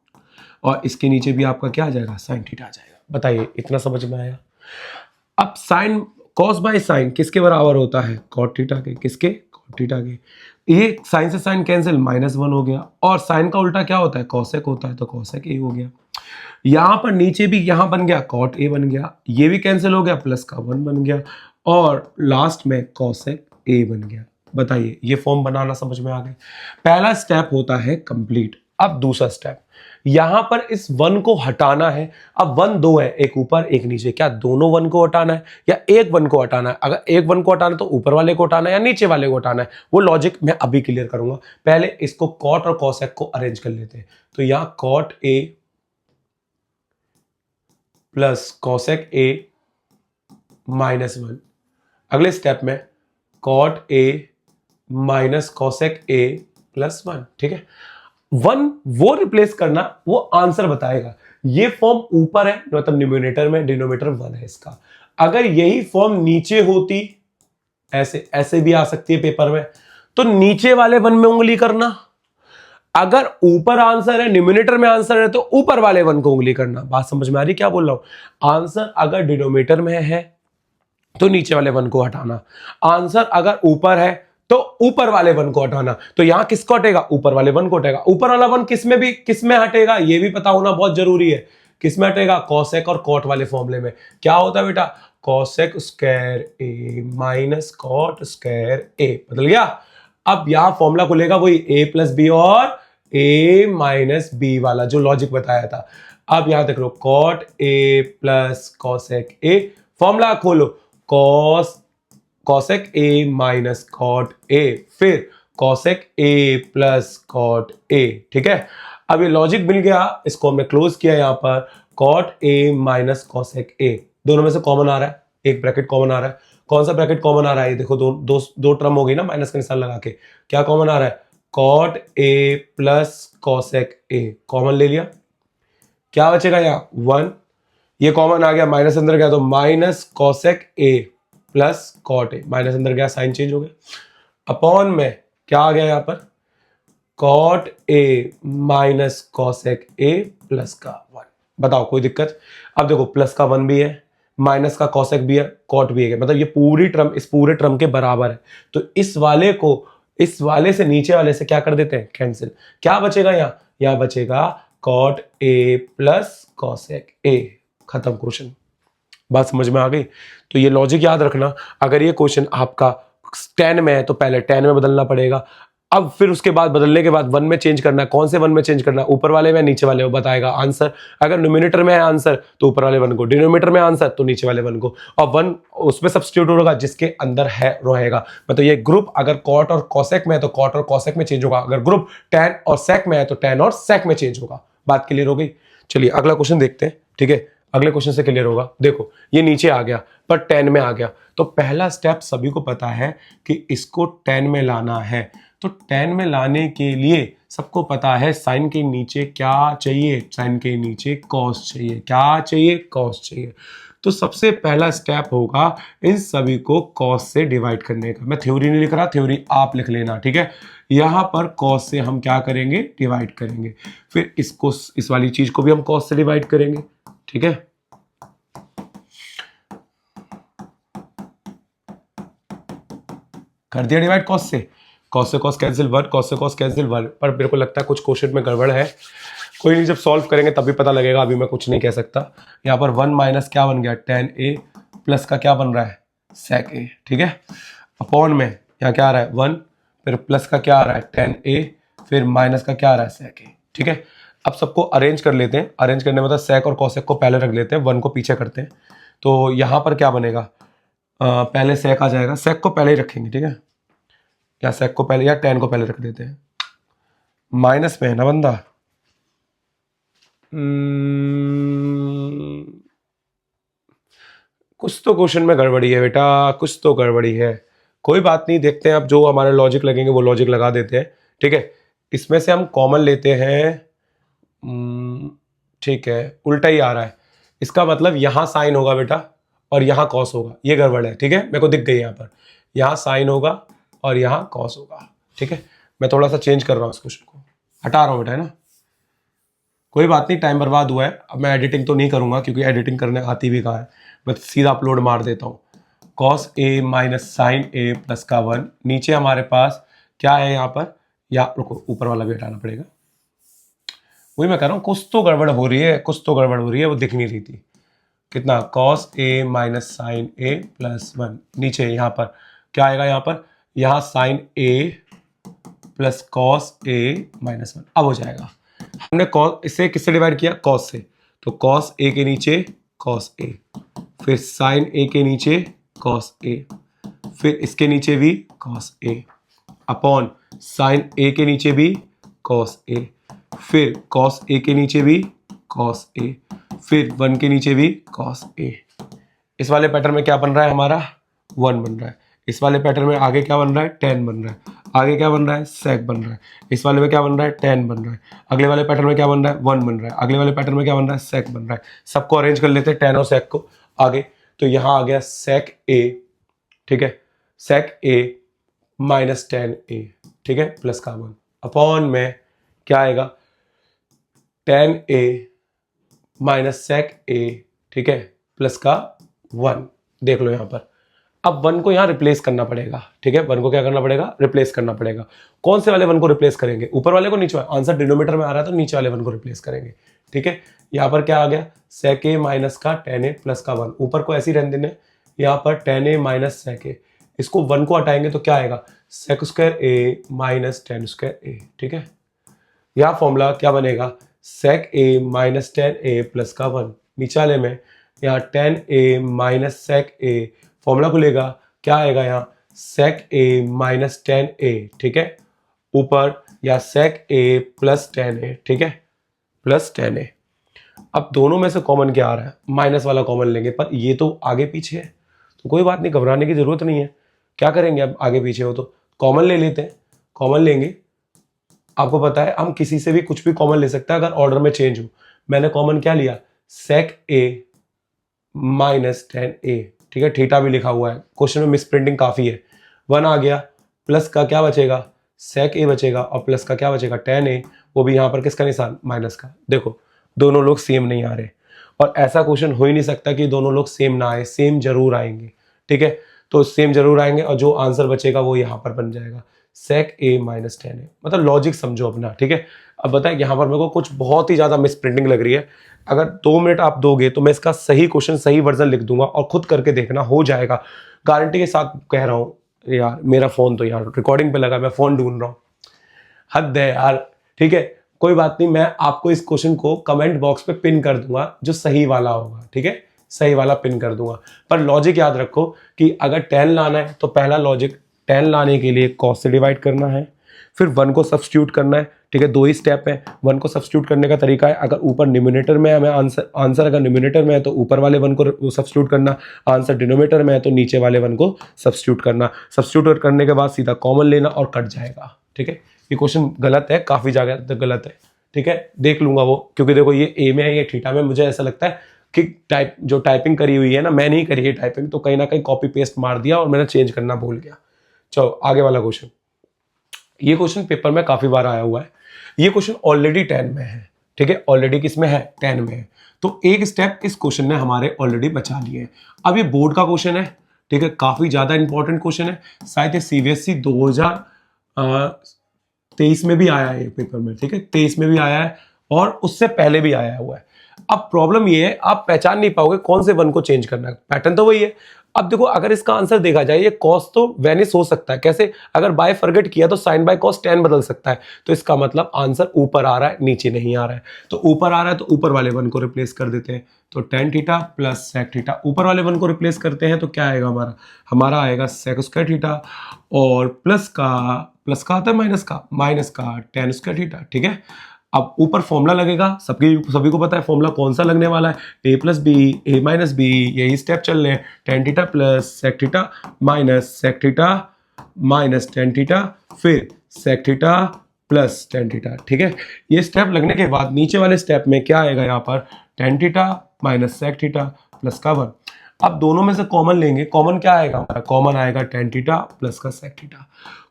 और इसके नीचे भी आपका क्या आ जाएगा, साइन थीटा आ जाएगा। बताइए इतना समझ में आया। अब साइन कॉस बाय साइन किसके बराबर होता है, कॉट थीटा के। किसके, कॉट थीटा के। ये साइन से साइन कैंसिल, -1 हो गया, और साइन का उल्टा क्या होता है, कॉसेक होता है, तो कॉसेक ए हो गया। यहां पर नीचे भी यहां बन गया कॉट ए बन गया, ये भी कैंसिल हो गया, प्लस का 1 बन गया, और लास्ट में कॉसेक ए बन गया। बताइए ये फॉर्म बनाना समझ में आ गया। पहला स्टेप होता है कंप्लीट। अब दूसरा स्टेप, यहां पर इस 1 को हटाना है। अब 1 2 है, एक ऊपर एक नीचे, क्या दोनों 1 को हटाना है या एक 1 को हटाना है? अगर एक 1 को हटाना है तो ऊपर वाले को हटाना है या नीचे वाले को हटाना है, वो लॉजिक मैं अभी क्लियर करूंगा। पहले इसको कॉट और कॉसेक को अरेंज कर लेते हैं। तो यहां cot a plus cosec a -1, अगले स्टेप में cot a minus cosec a plus 1, ठीक है। 1 वो रिप्लेस करना, वो आंसर बताएगा। ये फॉर्म ऊपर है मतलब न्यूमरेटर में, डिनोमिनेटर 1 है इसका। अगर यही फॉर्म नीचे होती, ऐसे ऐसे भी आ सकती है पेपर में, तो नीचे वाले 1 में उंगली करना। अगर ऊपर आंसर है, न्यूमरेटर में आंसर है, तो ऊपर वाले 1 को उंगली करना। बात समझ में आ रही क्या बोल रहा हूं? आंसर अगर डिनोमिनेटर में है तो नीचे वाले 1 को हटाना, आंसर अगर ऊपर है तो ऊपर वाले 1 को हटाना। तो यहां किसको हटेगा, ऊपर वाले 1 को हटेगा। ऊपर वाला 1 किसमें हटेगा, ये भी पता होना बहुत जरूरी है। किसमें हटेगा, कॉसेक और कॉट वाले फॉर्मूले में। क्या होता है बेटा, cosec square A minus cot square A. बदल गया। अब यहां फॉर्मूला खुलेगा वही a प्लस बी और a माइनस बी वाला जो लॉजिक बताया था। अब यहां देख लो, cot a plus cosec a, formula खोलो, cosec a minus cot a फिर cosec a plus cot a, ठीक है। अब ये लॉजिक मिल गया, इसको हमने क्लोज किया। यहां पर cot a minus cosec a, दोनों में से कॉमन आ रहा है, एक ब्रैकेट कॉमन आ रहा है। कौन सा ब्रैकेट कॉमन आ रहा है, देखो दो टर्म हो गई ना माइनस का निशान लगा के। क्या कॉमन आ रहा है, cot a plus cosec a common ले लिया। क्या बचेगा यहाँ 1, ये कॉमन आ गया, माइनस अंदर गया तो minus cosec a plus cot a, minus अंदर गया साइन चेंज हो गया, अपॉन में क्या आ गया यहाँ पर, cot a minus cosec a plus का 1। बताओ कोई दिक्कत? अब देखो प्लस का 1 भी है, माइनस का कॉसेक भी है, कॉट भी है, मतलब ये पूरी टर्म इस पूरे टर्म के बराबर है। तो इस वाले को इस वाले से नीचे वाले से क्या कर देते हैं, कैंसिल। क्या बचेगा यहाँ बचेगा cot a plus cosec a। खत्म क्वेश्चन। बात समझ में आ गई? तो ये लॉजिक याद रखना। अगर ये क्वेश्चन आपका 10 में है तो पहले 10 में बदलना पड़ेगा, अब फिर उसके बाद बदलने के बाद 1 में चेंज करना है। कौन से 1 में चेंज करना है, ऊपर वाले में नीचे वाले, वो बताएगा आंसर। अगर न्यूमिनेटर में है आंसर तो ऊपर वाले 1 को, डिनोमिनेटर में आंसर तो नीचे वाले 1 को, और 1 उसमें सब्स्टिट्यूट होगा जिसके अंदर है रहेगा। मतलब ये ग्रुप अगर कॉट और कॉसेक में है तो कॉट और कॉसेक में चेंज होगा, अगर ग्रुप टैन और सेक में है तो टैन और सेक में चेंज होगा। बात क्लियर हो गई। चलिए अगला क्वेश्चन देखते हैं, ठीक है। अगले क्वेश्चन से क्लियर होगा। देखो ये नीचे आ गया पर 10 में आ गया, तो पहला स्टेप सभी को पता है कि इसको 10 में लाना है। तो 10 में लाने के लिए सबको पता है साइन के नीचे क्या चाहिए, साइन के नीचे कॉस चाहिए। क्या चाहिए, कॉस चाहिए। तो सबसे पहला स्टेप होगा इन सभी को कॉस से डिवाइड करने का। मैं थ्योरी नहीं लिख रहा, थ्योरी आप लिख लेना, ठीक है। यहां पर कॉस से हम क्या करेंगे, डिवाइड करेंगे। फिर इसको, इस वाली चीज को भी हम कॉस से डिवाइड करेंगे, ठीक है। कर दिया डिवाइड कॉस से कॉस कैंसिल 1, कॉस से कॉस कैंसिल 1। पर मेरे को लगता है कुछ क्वेश्चन में गड़बड़ है। कोई नहीं, जब सॉल्व करेंगे तब भी पता लगेगा, अभी मैं कुछ नहीं कह सकता। यहाँ पर 1 माइनस क्या बन गया, tan a, प्लस का क्या बन रहा है, sec a, ठीक है। अपॉन में यहाँ क्या आ रहा है 1, फिर प्लस का क्या आ रहा है tan a, फिर माइनस का क्या आ रहा है sec a, ठीक है। अब सबको अरेंज कर लेते हैं। अरेंज करने में मतलब sec और cosec को पहले रख लेते हैं, 1 को पीछे करते हैं। तो यहाँ पर क्या बनेगा, पहले sec आ जाएगा, sec को पहले ही रखेंगे, ठीक है। या sec को पहले या tan को पहले रख देते हैं। माइनस में है ना बंदा, कुछ तो क्वेश्चन में गड़बड़ी है बेटा, कुछ तो गड़बड़ी है। कोई बात नहीं, देखते हैं अब जो हमारे लॉजिक लगेंगे वो लॉजिक लगा देते हैं, ठीक है। इसमें से हम कॉमन लेते हैं, ठीक है, उल्टा ही आ रहा है। इसका मतलब यहां साइन होगा बेटा और यहां कॉस होगा, ये गड़बड़ है, ठीक है। मेरे को दिख गई यहाँ पर, यहां साइन होगा और यहां कॉस होगा, ठीक है। मैं थोड़ा सा चेंज कर रहा हूँ इस क्वेश्चन को, हटा रहा हूँ बेटा, है ना। कोई बात नहीं, टाइम बर्बाद हुआ है। अब मैं एडिटिंग तो नहीं करूंगा क्योंकि एडिटिंग करने आती भी कहाँ है। मैं सीधा अपलोड मार देता हूँ। Cos A minus sign A plus का 1, नीचे हमारे पास क्या है यहाँ पर, या रुको ऊपर वाला भी हटाना पड़ेगा। वही मैं कह रहा हूँ, कुछ तो गड़बड़ हो रही है, कुछ तो गड़बड़ हो रही है, वो दिख नहीं रही थी। कितना, cos A minus sign A plus 1, नीचे यहाँ पर क्या आएगा, यहाँ पर यहाँ sign A plus cos A minus 1। अब हो जाएगा। हमने कॉस, इसे किससे डिवाइड किया, कॉस से, तो कॉस ए के नीचे कॉस ए, फिर साइन ए के नीचे कॉस ए, फिर इसके नीचे भी कॉस ए, अपॉन साइन ए के नीचे भी कॉस ए, फिर कॉस ए के नीचे भी कॉस ए, फिर 1 के नीचे भी कॉस ए। इस वाले पैटर्न में क्या बन रहा है हमारा, 1 बन रहा है। इस वाले पैटर्न में आगे क्या बन रहा है, 10 बन रहा है। आगे क्या बन रहा है, sec बन रहा है। इस वाले में क्या बन रहा है, 10 बन रहा है। अगले वाले पैटर्न में क्या बन रहा है, 1 बन रहा है। अगले वाले पैटर्न में क्या बन रहा है, sec बन रहा है। सबको अरेंज कर लेते हैं, 10 और sec को आगे। तो यहां आ गया sec a, ठीक है, sec a माइनस 10a, ठीक है, प्लस का 1, अपॉन में क्या आएगा, 10a माइनस sec a, ठीक है, प्लस का 1। देख लो यहां पर, अब 1 को यहां रिप्लेस करना पड़ेगा, ठीक है। 1 को क्या करना पड़ेगा, रिप्लेस करना पड़ेगा। कौन से वाले 1 को रिप्लेस करेंगे, ऊपर वाले को, नीचे वाले। आंसर डिनोमिनेटर में आ रहा है तो नीचे वाले 1 को रिप्लेस करेंगे, ठीक है। यहां पर क्या आ गया, sec a माइनस का 10a प्लस का 1। ऊपर को ऐसे ही रहने देने, यहां पर 10a माइनस sec a, इसको 1 को हटाएंगे तो क्या आएगा, sec square a minus 10 square a, ठीक है। यह फॉर्मूला क्या बनेगा, sec a minus 10a plus का 1। नीचे वाले में यहाँ 10a minus sec a, formula खुलेगा, क्या आएगा यहाँ, sec a माइनस 10a, ठीक है, ऊपर या sec a प्लस 10a, ठीक है, प्लस 10a। अब दोनों में से कॉमन क्या आ रहा है, माइनस वाला कॉमन लेंगे, पर ये तो आगे पीछे है तो कोई बात नहीं, घबराने की जरूरत नहीं है। क्या करेंगे, अब आगे पीछे हो तो कॉमन ले लेते हैं। कॉमन लेंगे, आपको पता है हम किसी से भी कुछ भी कॉमन ले सकते हैं अगर ऑर्डर में चेंज हो। मैंने कॉमन क्या लिया, sec a माइनस 10a, ठीक है, थीटा भी लिखा हुआ है, क्वेश्चन में मिस प्रिंटिंग काफी है। 1 आ गया, प्लस का क्या बचेगा, sec a बचेगा, और प्लस का क्या बचेगा, 10a, वो भी यहाँ पर किसका निशान, माइनस का। देखो दोनों लोग सेम नहीं आ रहे, और ऐसा क्वेश्चन हो ही नहीं सकता कि दोनों लोग सेम ना आए, सेम जरूर आएंगे, ठीक है। तो सेम जरूर आएंगे और जो आंसर बचेगा वो यहाँ पर बन जाएगा sec a माइनस 10a। मतलब लॉजिक समझो अपना, ठीक है। अब बताएं, यहाँ पर मेरे को कुछ बहुत ही ज्यादा मिस प्रिंटिंग लग रही है। अगर 2 मिनट आप दोगे तो मैं इसका सही क्वेश्चन, सही वर्जन लिख दूंगा और खुद करके देखना, हो जाएगा, गारंटी के साथ कह रहा हूँ। यार मेरा फोन तो यार रिकॉर्डिंग पे लगा, मैं फोन ढूंढ रहा हूँ। हद है यार। ठीक है, कोई बात नहीं, मैं आपको इस क्वेश्चन को कमेंट बॉक्स पे पिन कर दूंगा जो सही वाला होगा। ठीक है, सही वाला पिन कर दूंगा। पर लॉजिक याद रखो कि अगर 10 लाना है तो पहला लॉजिक 10 लाने के लिए cos से डिवाइड करना है, फिर 1 को सब्स्टिट्यूट करना है। ठीक है, दो ही स्टेप है। 1 को सब्स्टिट्यूट करने का तरीका है, अगर ऊपर न्यूमरेटर में है हमें आंसर अगर न्यूमरेटर में है तो ऊपर वाले 1 को सब्स्टिट्यूट करना, आंसर डिनोमिनेटर में है तो नीचे वाले 1 को सब्स्टिट्यूट करना। सब्स्टिट्यूट करने के बाद सीधा कॉमन लेना और कट जाएगा। ठीक है, ये क्वेश्चन गलत है, काफी जगह गलत है। ठीक है, देख लूंगा वो, क्योंकि देखो ये ए में है, ये थीटा में। मुझे ऐसा लगता है कि जो टाइपिंग करी हुई है ना, मैं नहीं करी है टाइपिंग, तो कहीं ना कहीं कॉपी पेस्ट मार दिया और मैंने चेंज करना भूल गया। चलो आगे वाला क्वेश्चन। ये क्वेश्चन पेपर में काफी बार आया हुआ है। ये क्वेश्चन ऑलरेडी 10 में है। ठीक है, ऑलरेडी किसमें है? 10 में है। तो एक स्टेप इस क्वेश्चन ने हमारे ऑलरेडी बचा लिए हैं। अब ये बोर्ड का क्वेश्चन है। ठीक है, काफी ज्यादा इंपॉर्टेंट क्वेश्चन है। शायद ये सीबीएसई 2023 में भी आया है पेपर में। ठीक है, 23 में भी आया है और उससे पहले भी आया हुआ है। अब प्रॉब्लम ये है, आप पहचान नहीं पाओगे कौन से 1 को चेंज करना है। पैटर्न तो वही है। अब देखो, अगर इसका आंसर देखा जाए, ये कॉस तो वेनिस हो सकता है। कैसे? अगर बाय फॉरगेट किया तो साइन बाय कॉस tan बदल सकता है। तो इसका मतलब आंसर ऊपर आ रहा है, नीचे नहीं आ रहा है। तो ऊपर आ रहा है तो ऊपर वाले 1 को रिप्लेस कर देते हैं। तो tan theta plus sec theta, ऊपर वाले 1 को रिप्लेस करते हैं तो क्या आएगा हमारा आएगा sec स्क्वायर थीटा, और प्लस का आता है माइनस का tan स्क्वायर थीटा। ठीक है, अब ऊपर फॉर्मूला लगेगा, सभी को पता है फॉर्मूला कौन सा लगने वाला है, a plus B A minus b. यही स्टेप चल रहे हैं, tan theta plus sec theta minus sec theta minus tan theta, फिर sec theta plus tan theta. ठीक है, ये स्टेप लगने के बाद नीचे वाले स्टेप में क्या आएगा? यहाँ पर tan theta minus sec theta plus का 1। अब दोनों में से कॉमन लेंगे, कॉमन क्या आएगा हमारा? कॉमन आएगा tan थीटा प्लस का sec थीटा।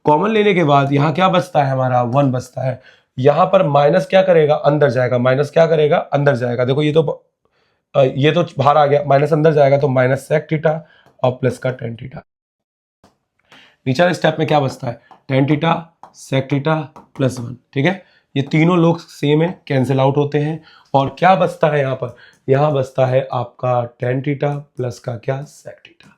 कॉमन लेने के बाद यहाँ क्या बचता है? हमारा 1 बचता है। यहां पर माइनस क्या करेगा? अंदर जाएगा। माइनस क्या करेगा? अंदर जाएगा। देखो ये तो बाहर आ गया, माइनस अंदर जाएगा तो माइनस sec थीटा और प्लस का tan थीटा। नीचे वाले स्टेप में क्या बचता है? tan theta sec theta plus 1। ठीक है, ये तीनों लोग सेम है, कैंसिल आउट होते हैं। और क्या बचता है यहाँ पर? यहाँ बचता है आपका tan थीटा प्लस का क्या? sec theta.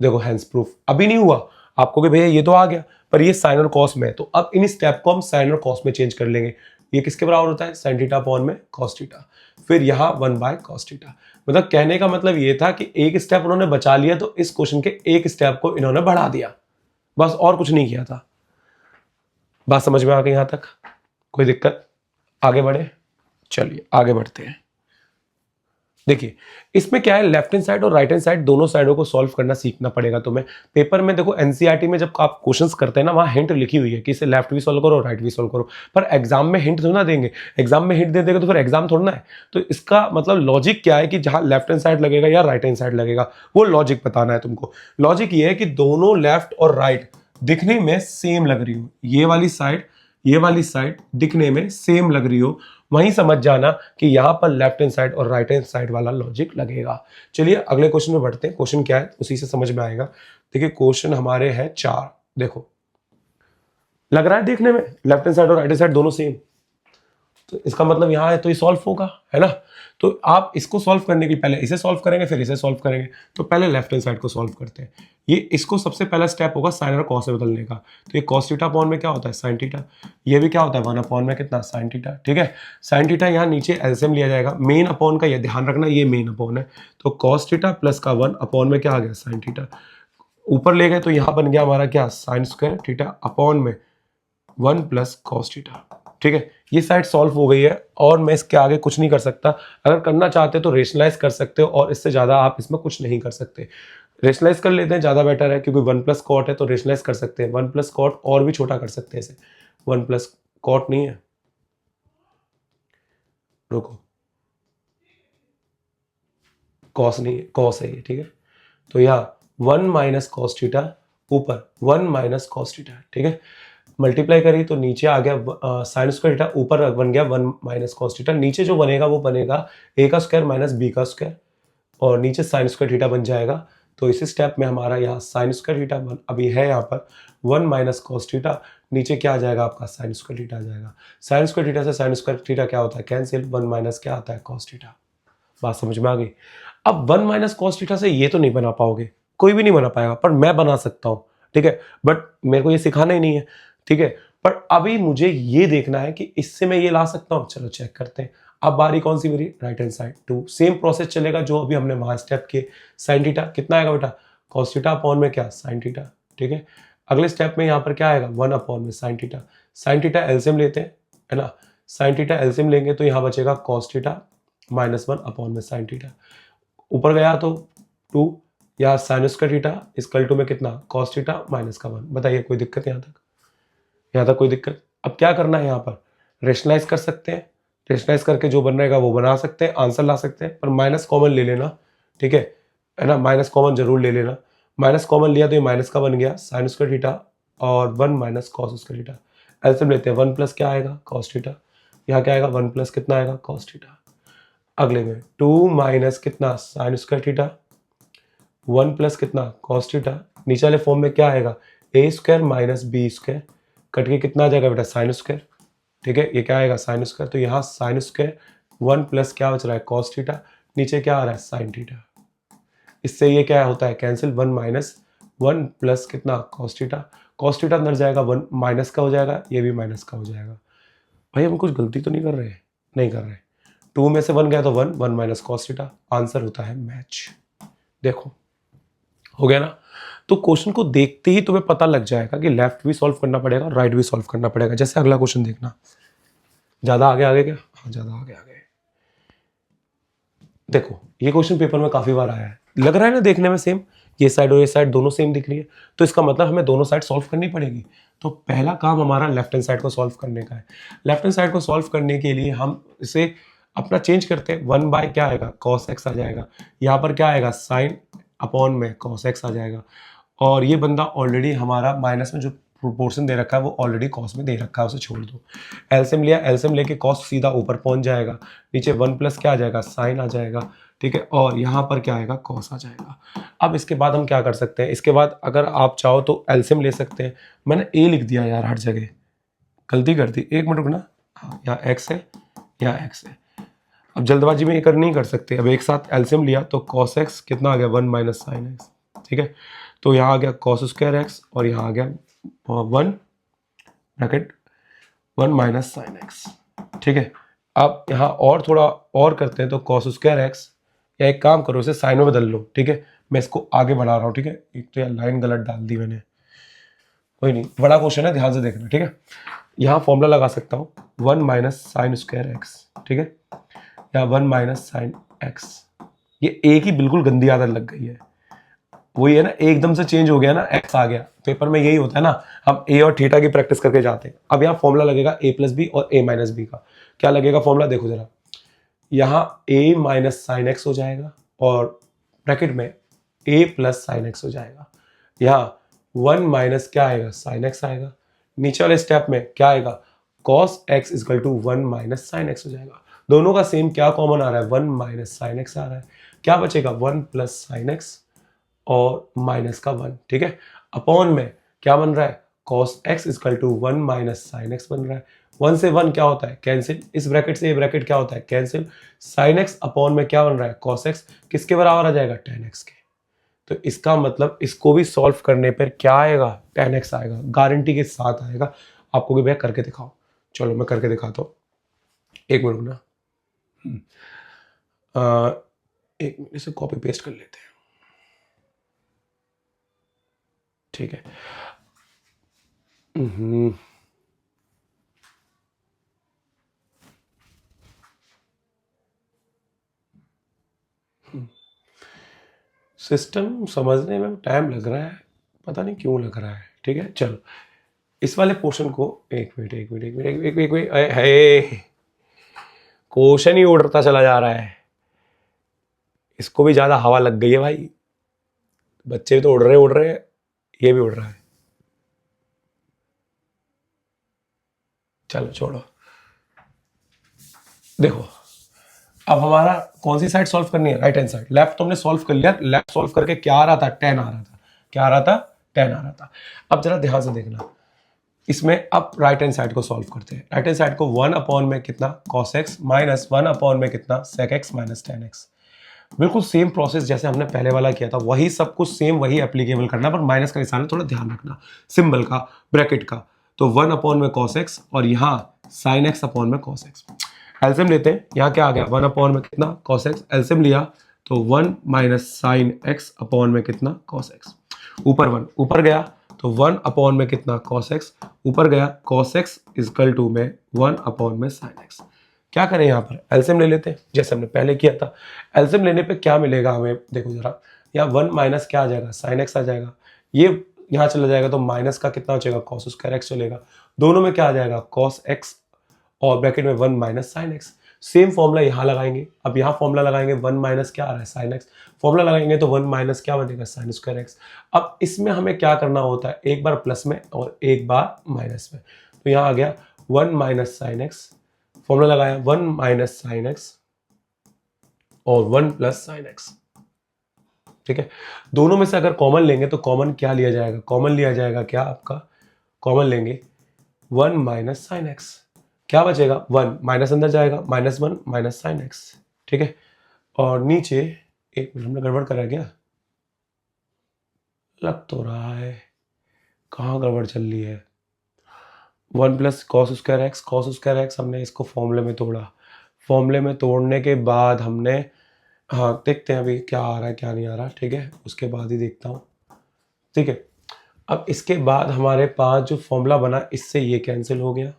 देखो हैंस प्रूफ अभी नहीं हुआ आपको कि भैया ये तो आ गया, पर ये साइन और कॉस में है। तो अब इन स्टेप को हम साइन और कॉस में चेंज कर लेंगे। ये किसके बराबर होता है? साइन थीटा अपॉन में कॉस थीटा, फिर यहाँ 1 बाय कॉस थीटा। मतलब कहने का मतलब ये था कि एक स्टेप उन्होंने बचा लिया, तो इस क्वेश्चन के एक स्टेप को इन्होंने बढ़ा दिया, बस और कुछ नहीं किया था। बात समझ में आ गई यहां तक? कोई दिक्कत? आगे बढ़े? चलिए आगे बढ़ते हैं। देखिए इसमें क्या है, लेफ्ट हैंड साइड और राइट हैंड साइड दोनों साइडों को सॉल्व करना सीखना पड़ेगा तुम्हें। पेपर में देखो एनसीईआरटी में जब आप क्वेश्चंस करते हैं ना, वहां हिंट लिखी हुई है कि इसे लेफ्ट भी सॉल्व करो राइट भी सॉल्व करो, पर एग्जाम में हिंट थोड़ा ना देंगे। एग्जाम में हिंट दे देगा तो फिर एग्जाम थोड़ा ना है। तो इसका मतलब लॉजिक क्या है कि जहां लेफ्ट हैंड साइड लगेगा या राइट हैंड साइड लगेगा, वो लॉजिक बताना है तुमको। लॉजिक ये है कि दोनों लेफ्ट और राइट दिखने में सेम लग रही हो, ये वाली साइड दिखने में सेम लग रही हो, वहीं समझ जाना कि यहां पर लेफ्ट हैंड साइड और राइट हैंड साइड वाला लॉजिक लगेगा। चलिए अगले क्वेश्चन में बढ़ते हैं। क्वेश्चन क्या है उसी से समझ में आएगा। देखिए क्वेश्चन हमारे हैं 4। देखो लग रहा है देखने में लेफ्ट हैंड साइड और राइट हैंड साइड दोनों सेम, तो इसका मतलब यहाँ है तो ये सॉल्व होगा, है ना। तो आप इसको सॉल्व करने के पहले इसे सॉल्व करेंगे, फिर इसे सॉल्व करेंगे। तो पहले लेफ्ट हैंड साइड को सॉल्व करते हैं। ये इसको सबसे पहला स्टेप होगा साइन और कॉस में बदलने का। तो ये कॉस थीटा अपॉन में क्या होता है? Sine theta. ये भी क्या होता है? 1 अपॉन में कितना? Sine theta. ठीक है, साइन थीटा यहाँ नीचे एलसीएम लिया जाएगा। मेन अपॉन का ये ध्यान रखना, ये मेन अपॉन है। तो कॉस थीटा प्लस का 1 अपॉन में क्या आ गया? Sign theta. ऊपर ले गए तो यहाँ बन गया हमारा क्या? साइन स्क्वायर थीटा अपॉन में 1 प्लस कॉस थीटा। ठीक है, ये साइड सॉल्व हो गई है और मैं इसके आगे कुछ नहीं कर सकता। अगर करना चाहते तो रेशनलाइज कर सकते हो, और इससे ज्यादा आप इसमें कुछ नहीं कर सकते। रेशनलाइज कर लेते हैं, ज्यादा बेटर है, क्योंकि 1 प्लस कॉट है तो रेशनलाइज कर सकते हैं। 1 प्लस कॉट और भी छोटा कर सकते हैं इसे। 1 प्लस कॉट नहीं है, रुको, कॉस नहीं है, कॉस है ये। ठीक है, तो यहाँ 1 माइनस कॉस थीटा, ऊपर 1 माइनस कॉस थीटा। ठीक है, मल्टीप्लाई करी तो नीचे आ गया साइन स्क्वायर थीटा, ऊपर बन गया 1 माइनस कॉस थीटा। नीचे जो बनेगा वो बनेगा a का स्क्वायर माइनस b का स्क्वायर, और नीचे साइन स्क्वायर थीटा बन जाएगा। तो इसी स्टेप में हमारा यहाँ साइन स्क्वायर थीटा अभी है यहाँ पर 1 माइनस कॉस थीटा, नीचे क्या आ जाएगा आपका? साइन स्क्वायर थीटा आ जाएगा। साइन स्क्वायर थीटा से साइन स्क्वायर थीटा क्या होता है? कैंसिल। 1 माइनस क्या आता है? Cos theta. बात समझ में आ गई? अब 1 माइनस कॉस थीटा से ये तो नहीं बना पाओगे, कोई भी नहीं बना पाएगा, पर मैं बना सकता हूँ। ठीक है, बट मेरे को ये सिखाना ही नहीं है। ठीक है, पर अभी मुझे ये देखना है कि इससे मैं ये ला सकता हूं। चलो चेक करते हैं। अब बारी कौन सी मेरी, right hand side. 2 same process चलेगा जो अभी हमने वहां स्टेप किए। साइन थीटा कितना आएगा बेटा, कॉस थीटा अपॉन में क्या, साइन थीटा। ठीक है, अगले स्टेप में यहाँ पर क्या आएगा, 1 अपॉन में sine theta. Sine theta LCM लेते हैं, है ना, साइन थीटा एलसीएम लेंगे तो यहाँ बचेगा कॉस थीटा माइनस 1 अपॉन में साइन थीटा। ऊपर गया तो 2, या sine square theta equal to में कितना, कॉस थीटा माइनस का 1। बताइए कोई दिक्कत यहाँ तक, यहाँ तक कोई दिक्कत। अब क्या करना है, यहाँ पर रेशनलाइज कर सकते हैं, रेशनलाइज करके जो बन रहेगा वो बना सकते हैं, आंसर ला सकते हैं, पर माइनस कॉमन ले लेना। ठीक है ना, माइनस कॉमन जरूर ले लेना। माइनस कॉमन लिया तो ये माइनस का बन गया साइन स्क्वायर थीटा और 1 minus cos square theta. LCM लेते हैं, 1 प्लस क्या आएगा, कॉस थीटा। यहाँ क्या आएगा, 1 प्लस कितना आएगा, कॉस थीटा। अगले में 2 माइनस कितना, साइन स्क्वायर थीटा, 1 प्लस कितना, कॉस थीटा। नीचे वाले फॉर्म में क्या आएगा, A square minus B square, कट के कितना आ जाएगा बेटा, साइन स्क्वायर। ठीक है, ये क्या आएगा, साइन स्क्वायर। तो यहाँ साइन स्क्वायर 1 प्लस क्या बच रहा है, कॉस थीटा, नीचे क्या आ रहा है, साइन थीटा। इससे ये क्या होता है, कैंसिल, 1 माइनस 1 प्लस कितना, कॉस थीटा। कॉस थीटा अंदर जाएगा, 1 माइनस का हो जाएगा, ये भी माइनस का हो जाएगा। भाई हम कुछ गलती तो नहीं कर रहे, नहीं कर रहे। 2 में से 1 गया तो 1, 1 माइनस कॉस थीटा, आंसर होता है मैच। देखो हो गया ना। तो क्वेश्चन को देखते ही तुम्हें पता लग जाएगा कि लेफ्ट भी सॉल्व करना पड़ेगा, राइट भी सॉल्व करना पड़ेगा। जैसे अगला क्वेश्चन देखना, ज्यादा आगे क्या, हाँ ज्यादा आगे। देखो ये क्वेश्चन पेपर में काफी बार आया है, लग रहा है ना देखने में सेम, ये साइड और ये साइड दोनों सेम दिख रही है, तो इसका मतलब हमें दोनों साइड सॉल्व करनी पड़ेगी। तो पहला काम हमारा लेफ्ट हैंड साइड को सॉल्व करने का है। लेफ्ट हैंड साइड को सॉल्व करने के लिए हम इसे अपना चेंज करते हैं, 1 बाय क्या आएगा, कॉस एक्स आ जाएगा। यहाँ पर क्या आएगा, साइन अपॉन में कॉस एक्स आ जाएगा। और ये बंदा ऑलरेडी हमारा माइनस में जो प्रोपोर्शन दे रखा है वो ऑलरेडी कॉस में दे रखा है, उसे छोड़ दो। एलसीएम लिया, एलसीएम लेके कॉस सीधा ऊपर पहुंच जाएगा, नीचे 1 प्लस क्या आ जाएगा, साइन आ जाएगा। ठीक है, और यहाँ पर क्या आएगा, कॉस आ जाएगा। अब इसके बाद हम क्या कर सकते हैं, इसके बाद अगर आप चाहो तो एलसीएम ले सकते हैं। मैंने ए लिख दिया यार, हर जगह गलती कर दी, एक मिनट रुकना। हाँ, यहाँ एक्स है, यहाँ एक्स है। अब जल्दबाजी में ये कर नहीं कर सकते। अब एक साथ एलसीएम लिया तो कॉस एक्स कितना आ गया, 1 माइनस साइन एक्स। ठीक है, तो यहाँ आ गया कॉस स्क्वायर एक्स और यहाँ आ गया 1 ब्रैकेट 1 माइनस साइन एक्स। ठीक है, अब यहाँ और थोड़ा और करते हैं, तो कॉस स्क्वायर एक्स, या एक काम करो इसे साइन में बदल लो। ठीक है, मैं इसको आगे बढ़ा रहा हूँ। ठीक है, एक तो यार लाइन गलत डाल दी मैंने, कोई नहीं, बड़ा क्वेश्चन है, ध्यान से देखना। ठीक है, यहाँ फॉर्मूला लगा सकता हूँ 1 माइनस साइन स्क्वायर एक्स। ठीक है, या 1 माइनस साइन एक्स। ये एक ही बिल्कुल गंदी आदत लग गई है, वही है ना, एकदम से चेंज हो गया ना, एक्स आ गया। पेपर में यही होता है ना, हम ए और थीटा की प्रैक्टिस करके जाते हैं। अब यहाँ फॉर्मूला लगेगा ए प्लस बी और ए माइनस बी का। क्या लगेगा फॉर्मूला, देखो जरा, यहाँ ए माइनस साइन एक्स हो जाएगा और ब्रैकेट में ए प्लस साइन एक्स हो जाएगा। यहाँ 1 माइनस क्या आएगा, साइन एक्स आएगा। नीचे वाले स्टेप में क्या आएगा, cos x equal to 1 minus sine x हो जाएगा। दोनों का सेम क्या कॉमन आ रहा है, 1 माइनस साइन एक्स आ रहा है। क्या बचेगा, 1 प्लस साइन एक्स और माइनस का 1। ठीक है, अपॉन में क्या बन रहा है, cos x equal to 1 minus sine x बन रहा है। 1 से 1 क्या होता है, कैंसिल। इस ब्रैकेट से ये ब्रैकेट क्या होता है, कैंसिल। साइन एक्स अपॉन में क्या बन रहा है, कॉस एक्स, किसके बराबर आ जाएगा, tan x के। तो इसका मतलब इसको भी सॉल्व करने पर क्या आएगा, tan x आएगा, गारंटी के साथ आएगा। आपको भी भैया करके दिखाओ, चलो मैं करके दिखाता हूँ, एक मिनट ना, एक मिनट इसे कॉपी पेस्ट कर लेते हैं। ठीक है, सिस्टम समझने में टाइम लग रहा है, पता नहीं क्यों लग रहा है। ठीक है, चलो इस वाले पोर्शन को, एक मिनट है, क्वेश्चन ही उड़ता चला जा रहा है, इसको भी ज्यादा हवा लग गई है भाई। बच्चे भी तो उड़ रहे हैं, ये भी उड़ रहा है। चलो छोड़ो, देखो अब हमारा कौन सी साइड सॉल्व करनी है, राइट हैंड साइड। लेफ्ट तो हमने सॉल्व कर लिया, लेफ्ट सॉल्व करके क्या आ रहा था, 10 आ रहा था। क्या आ रहा था, 10 आ रहा था। अब जरा ध्यान से देखना, इसमें अब राइट हैंड साइड को सॉल्व करते हैं। राइट हैंड साइड को 1 अपॉन में कितना, cos x माइनस 1 अपॉन में कितना, sec x minus tan x। बिल्कुल सेम प्रोसेस जैसे हमने पहले वाला किया था, वही सब कुछ सेम, वही एप्लीकेबल करना, पर माइनस का निशान है, थोड़ा ध्यान रखना, सिंबल का, ब्रैकेट का। तो 1 अपॉन में कॉस एक्स और यहाँ साइन एक्स अपॉन में कॉस एक्स। एलसीएम लेते हैं, यहाँ क्या आ गया 1 अपॉन में कितना कॉस एक्स, एलसीएम लिया तो 1 माइनस साइन एक्स अपॉन में कितना कॉस एक्स, ऊपर 1 ऊपर गया तो 1 अपॉन में कितना कॉस एक्स, ऊपर गया कॉस एक्स इजकल टू में 1 अपॉन में साइन एक्स। क्या करें यहाँ पर एलसीएम ले लेते हैं जैसे हमने पहले किया था। एलसीएम लेने पे क्या मिलेगा हमें, देखो जरा, यहाँ 1 माइनस क्या आ जाएगा साइन एक्स आ जाएगा, ये यहाँ चला जाएगा तो माइनस का कितना हो जाएगा कॉस स्क्वायर एक्स चलेगा, दोनों में क्या आ जाएगा कॉस एक्स और ब्रैकेट में 1 minus sine x. Same formula यहाँ लगाएंगे, अब यहाँ फॉर्मूला लगाएंगे 1 माइनस क्या आ रहा है साइन एक्स, फॉर्मूला लगाएंगे तो 1 माइनस क्या बनेगा साइन स्क्वायर एक्स। अब इसमें हमें क्या करना होता है, एक बार प्लस में और एक बार माइनस में, तो यहाँ आ गया 1 माइनस साइन एक्स, फॉर्मूला लगाया 1 माइनस साइन एक्स और 1 प्लस साइन एक्स। ठीक है, दोनों में से अगर कॉमन लेंगे तो कॉमन क्या लिया जाएगा, कॉमन लिया जाएगा क्या आपका, कॉमन लेंगे 1 माइनस साइन एक्स, क्या बचेगा 1 माइनस अंदर जाएगा माइनस 1 माइनस साइन एक्स। ठीक है, और नीचे एक मिनट हमने गड़बड़ करा क्या, लग तो रहा है कहाँ गड़बड़ चल रही है, 1 plus cos square x, cos square x हमने इसको फॉर्मूले में तोड़ा, फॉर्मूले में तोड़ने के बाद हमने, हाँ देखते हैं अभी क्या आ रहा है क्या नहीं आ रहा, ठीक है उसके बाद ही देखता हूँ। ठीक है, अब इसके बाद हमारे पास जो फॉर्मूला बना इससे ये कैंसिल हो गया,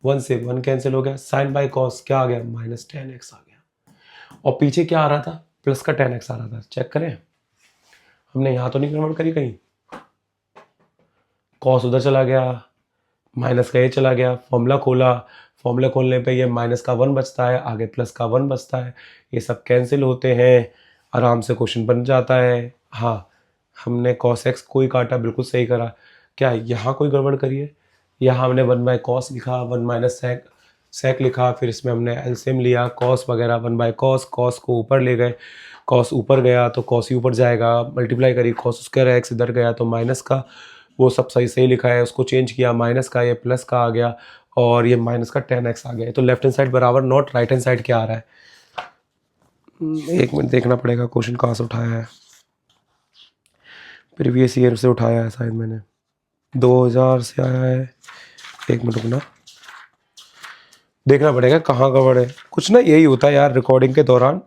1 से 1 कैंसिल हो गया, साइन बाई कॉस क्या आ गया माइनस 10x आ गया, और पीछे क्या आ रहा था प्लस का 10x आ रहा था। चेक करें हमने यहाँ तो नहीं गड़बड़ करी कहीं, कॉस उधर चला गया, माइनस का ये चला गया, फॉर्मूला खोला, फॉर्मूला खोलने पे ये माइनस का 1 बचता है, आगे प्लस का 1 बचता है, ये सब कैंसिल होते हैं, आराम से क्वेश्चन बन जाता है। हाँ हमने कॉस एक्स कोई काटा, बिल्कुल सही करा, क्या यहाँ कोई गड़बड़ करी है, यहाँ हमने 1 बाय कॉस लिखा, 1 माइनस सेक लिखा, फिर इसमें हमने एलसीएम लिया कॉस वगैरह, 1 बाय कॉस, कॉस को ऊपर ले गए, कॉस ऊपर गया तो कॉस ही ऊपर जाएगा, मल्टीप्लाई करी कॉस स्क्वायर एक्स इधर गया तो माइनस का, वो सब सही सही लिखा है, उसको चेंज किया माइनस का, ये प्लस का आ गया और ये माइनस का 10x आ गया, तो लेफ्ट हैंड साइड बराबर नॉट राइट हैंड साइड क्या आ रहा है, एक मिनट देखना पड़ेगा क्वेश्चन कहाँ से उठाया है, प्रीवियस ईयर से उठाया है शायद मैंने, 2000 से आया है, एक मिनट रुकना देखना पड़ेगा कहाँ गड़बड़ है। कुछ ना यही होता है यार, रिकॉर्डिंग के दौरान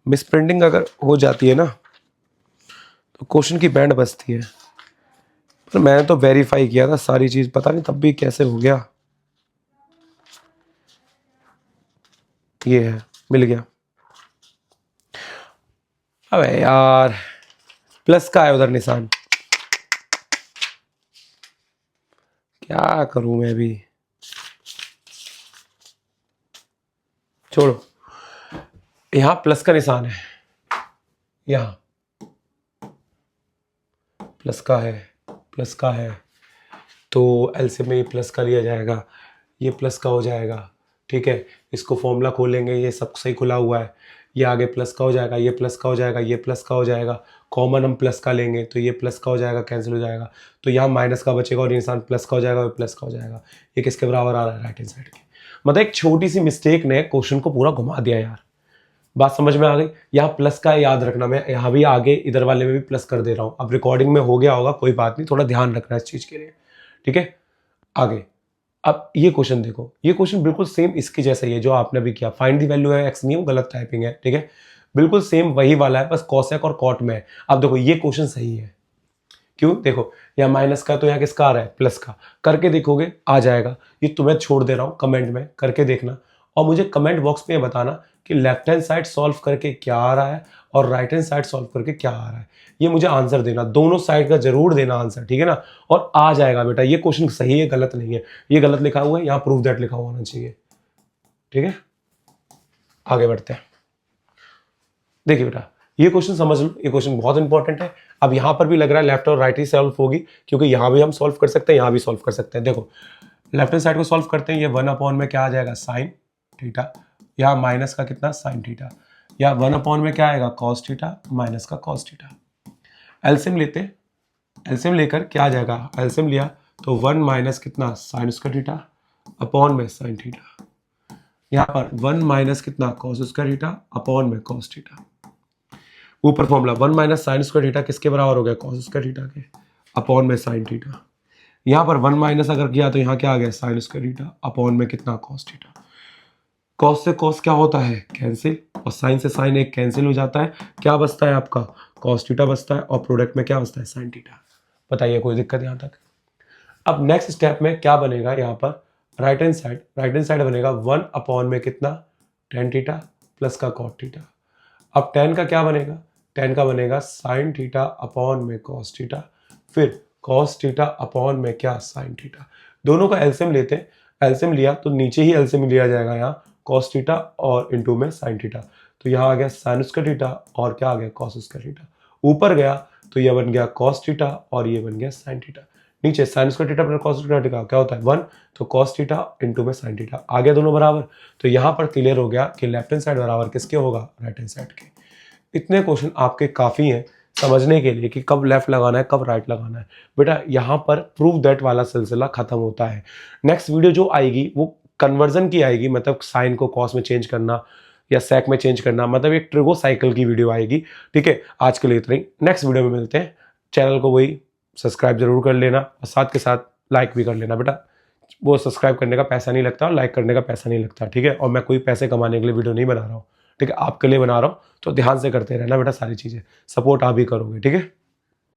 मिस प्रिंटिंग अगर हो जाती है ना तो क्वेश्चन की बैंड बजती है, पर मैंने तो वेरीफाई किया था सारी चीज़, पता नहीं तब भी कैसे हो गया, ये है मिल गया। अबे यार प्लस का है उधर निशान, क्या करूं मैं भी, छोड़ो, यहां प्लस का निशान है, यहां प्लस का है, प्लस का है तो एलसीएम में ये प्लस का लिया जाएगा, ये प्लस का हो जाएगा। ठीक है, इसको फॉर्मूला खोलेंगे, ये सब सही खुला हुआ है, ये आगे प्लस का हो जाएगा, ये प्लस का हो जाएगा, ये प्लस का हो जाएगा, कॉमन हम प्लस का लेंगे तो ये प्लस का हो जाएगा, कैंसिल हो जाएगा, तो यहाँ माइनस का बचेगा और निशान प्लस का हो जाएगा और प्लस का हो जाएगा। ये किसके बराबर आ रहा है, राइट हैंड साइड के। मतलब एक छोटी सी मिस्टेक ने क्वेश्चन को पूरा घुमा दिया यार, बात समझ में आ गई। यहाँ प्लस का याद रखना, मैं यहाँ भी आगे इधर वाले में भी प्लस कर दे रहा हूँ, अब रिकॉर्डिंग में हो गया होगा कोई बात नहीं, थोड़ा ध्यान रखना इस चीज़ के लिए। ठीक है, आगे अब ये क्वेश्चन देखो, ये क्वेश्चन बिल्कुल सेम इसके जैसा ही है जो आपने भी किया, फाइंड दी वैल्यू है एक्स, नहीं वो गलत टाइपिंग है। ठीक है, बिल्कुल सेम वही वाला है, बस कॉसेक और कॉट में है। अब देखो ये क्वेश्चन सही है, क्यों, देखो यहाँ माइनस का तो यहाँ किसका आ रहा है, प्लस का, करके देखोगे आ जाएगा। ये तुम्हें छोड़ दे रहा हूँ कमेंट में करके देखना, और मुझे कमेंट बॉक्स में बताना कि लेफ्ट हैंड साइड सॉल्व करके क्या आ रहा है और राइट हैंड साइड सॉल्व करके क्या आ रहा है, ये मुझे आंसर देना, दोनों साइड का जरूर देना आंसर। ठीक है ना, और आ जाएगा बेटा, ये क्वेश्चन सही है गलत नहीं है, ये गलत लिखा हुआ है, यहाँ प्रूव दैट लिखा हुआ होना चाहिए। ठीक है, आगे बढ़ते हैं। देखिए बेटा ये क्वेश्चन समझ लो, ये क्वेश्चन बहुत इंपॉर्टेंट है। अब यहाँ पर भी लग रहा है लेफ्ट और राइट ही सॉल्व होगी, क्योंकि यहाँ भी हम सॉल्व कर सकते हैं, यहाँ भी सॉल्व कर सकते हैं। देखो लेफ्ट हैंड साइड को सॉल्व करते हैं, ये 1 अपॉन में क्या आ जाएगा, साइन थीटा, यहाँ माइनस का कितना, साइन थीटा, या 1 अपॉन में क्या आएगा, कॉस थीटा, माइनस का कॉस थीटा। एलसीएम लेते, एलसीएम लेकर क्या आ जाएगा, एलसीएम लिया तो 1 माइनस कितना, साइन स्क्वायर थीटा अपॉन में साइन थीटा, यहाँ पर 1 माइनस कितना, कॉस स्क्वायर थीटा अपॉन में कॉस थीटा। ऊपर formula 1 minus sine square theta किसके बराबर हो गया, कॉस स्क्वायर थीटा के, अपॉन में साइन थीटा। यहाँ पर 1 माइनस अगर किया तो यहाँ क्या आ गया साइन स्क्वायर थीटा अपॉन में कितना कॉस थीटा। कॉस से कॉस क्या होता है कैंसिल, और साइन से साइन एक कैंसिल हो जाता है, क्या बचता है आपका कॉस थीटा बचता है, और प्रोडक्ट में क्या बचता है साइन थीटा। बताइए कोई दिक्कत यहाँ तक। अब नेक्स्ट स्टेप में क्या बनेगा यहाँ पर राइट हैंड साइड बनेगा 1 अपॉन में कितना टेन थीटा प्लस का कॉट थीटा। अब टेन का क्या बनेगा, टेन का बनेगा साइन थीटा अपॉन में कॉस थीटा, फिर कॉस थीटा अपॉन में क्या साइन थीटा। दोनों का एलसीएम लेते हैं, एलसीएम लिया तो नीचे ही एलसीएम लिया जाएगा यहाँ कॉस थीटा और इनटू में साइन थीटा, तो यहाँ आ गया साइन स्क्वायर थीटा और क्या आ गया कॉस स्क्वायर थीटा। ऊपर गया तो ये बन गया कॉस थीटा और ये बन गया साइन थीटा। नीचे sign square theta plus cos square theta क्या होता है 1, तो कॉस थीटा इनटू में साइन थीटा आ गया दोनों बराबर। तो यहाँ पर क्लियर हो गया कि लेफ्ट हैंड साइड बराबर किसके होगा राइट हैंड साइड के। इतने क्वेश्चन आपके काफ़ी हैं समझने के लिए कि कब लेफ्ट लगाना है कब राइट लगाना है। बेटा यहाँ पर प्रूव दैट वाला सिलसिला खत्म होता है। नेक्स्ट वीडियो जो आएगी वो कन्वर्जन की आएगी, मतलब साइन को कॉस में चेंज करना या सेक में चेंज करना, मतलब एक ट्रिगो साइकिल की वीडियो आएगी। ठीक है, आज के लिए इतना ही, नेक्स्ट वीडियो में मिलते हैं। चैनल को वही सब्सक्राइब जरूर कर लेना और साथ के साथ लाइक भी कर लेना। बेटा वो सब्सक्राइब करने का पैसा नहीं लगता और लाइक करने का पैसा नहीं लगता। ठीक है, और मैं कोई पैसे कमाने के लिए वीडियो नहीं बना रहा हूँ। ठीक है, आपके लिए बना रहा हूँ, तो ध्यान से करते रहना बेटा सारी चीज़ें, सपोर्ट आप भी करोगे। ठीक है।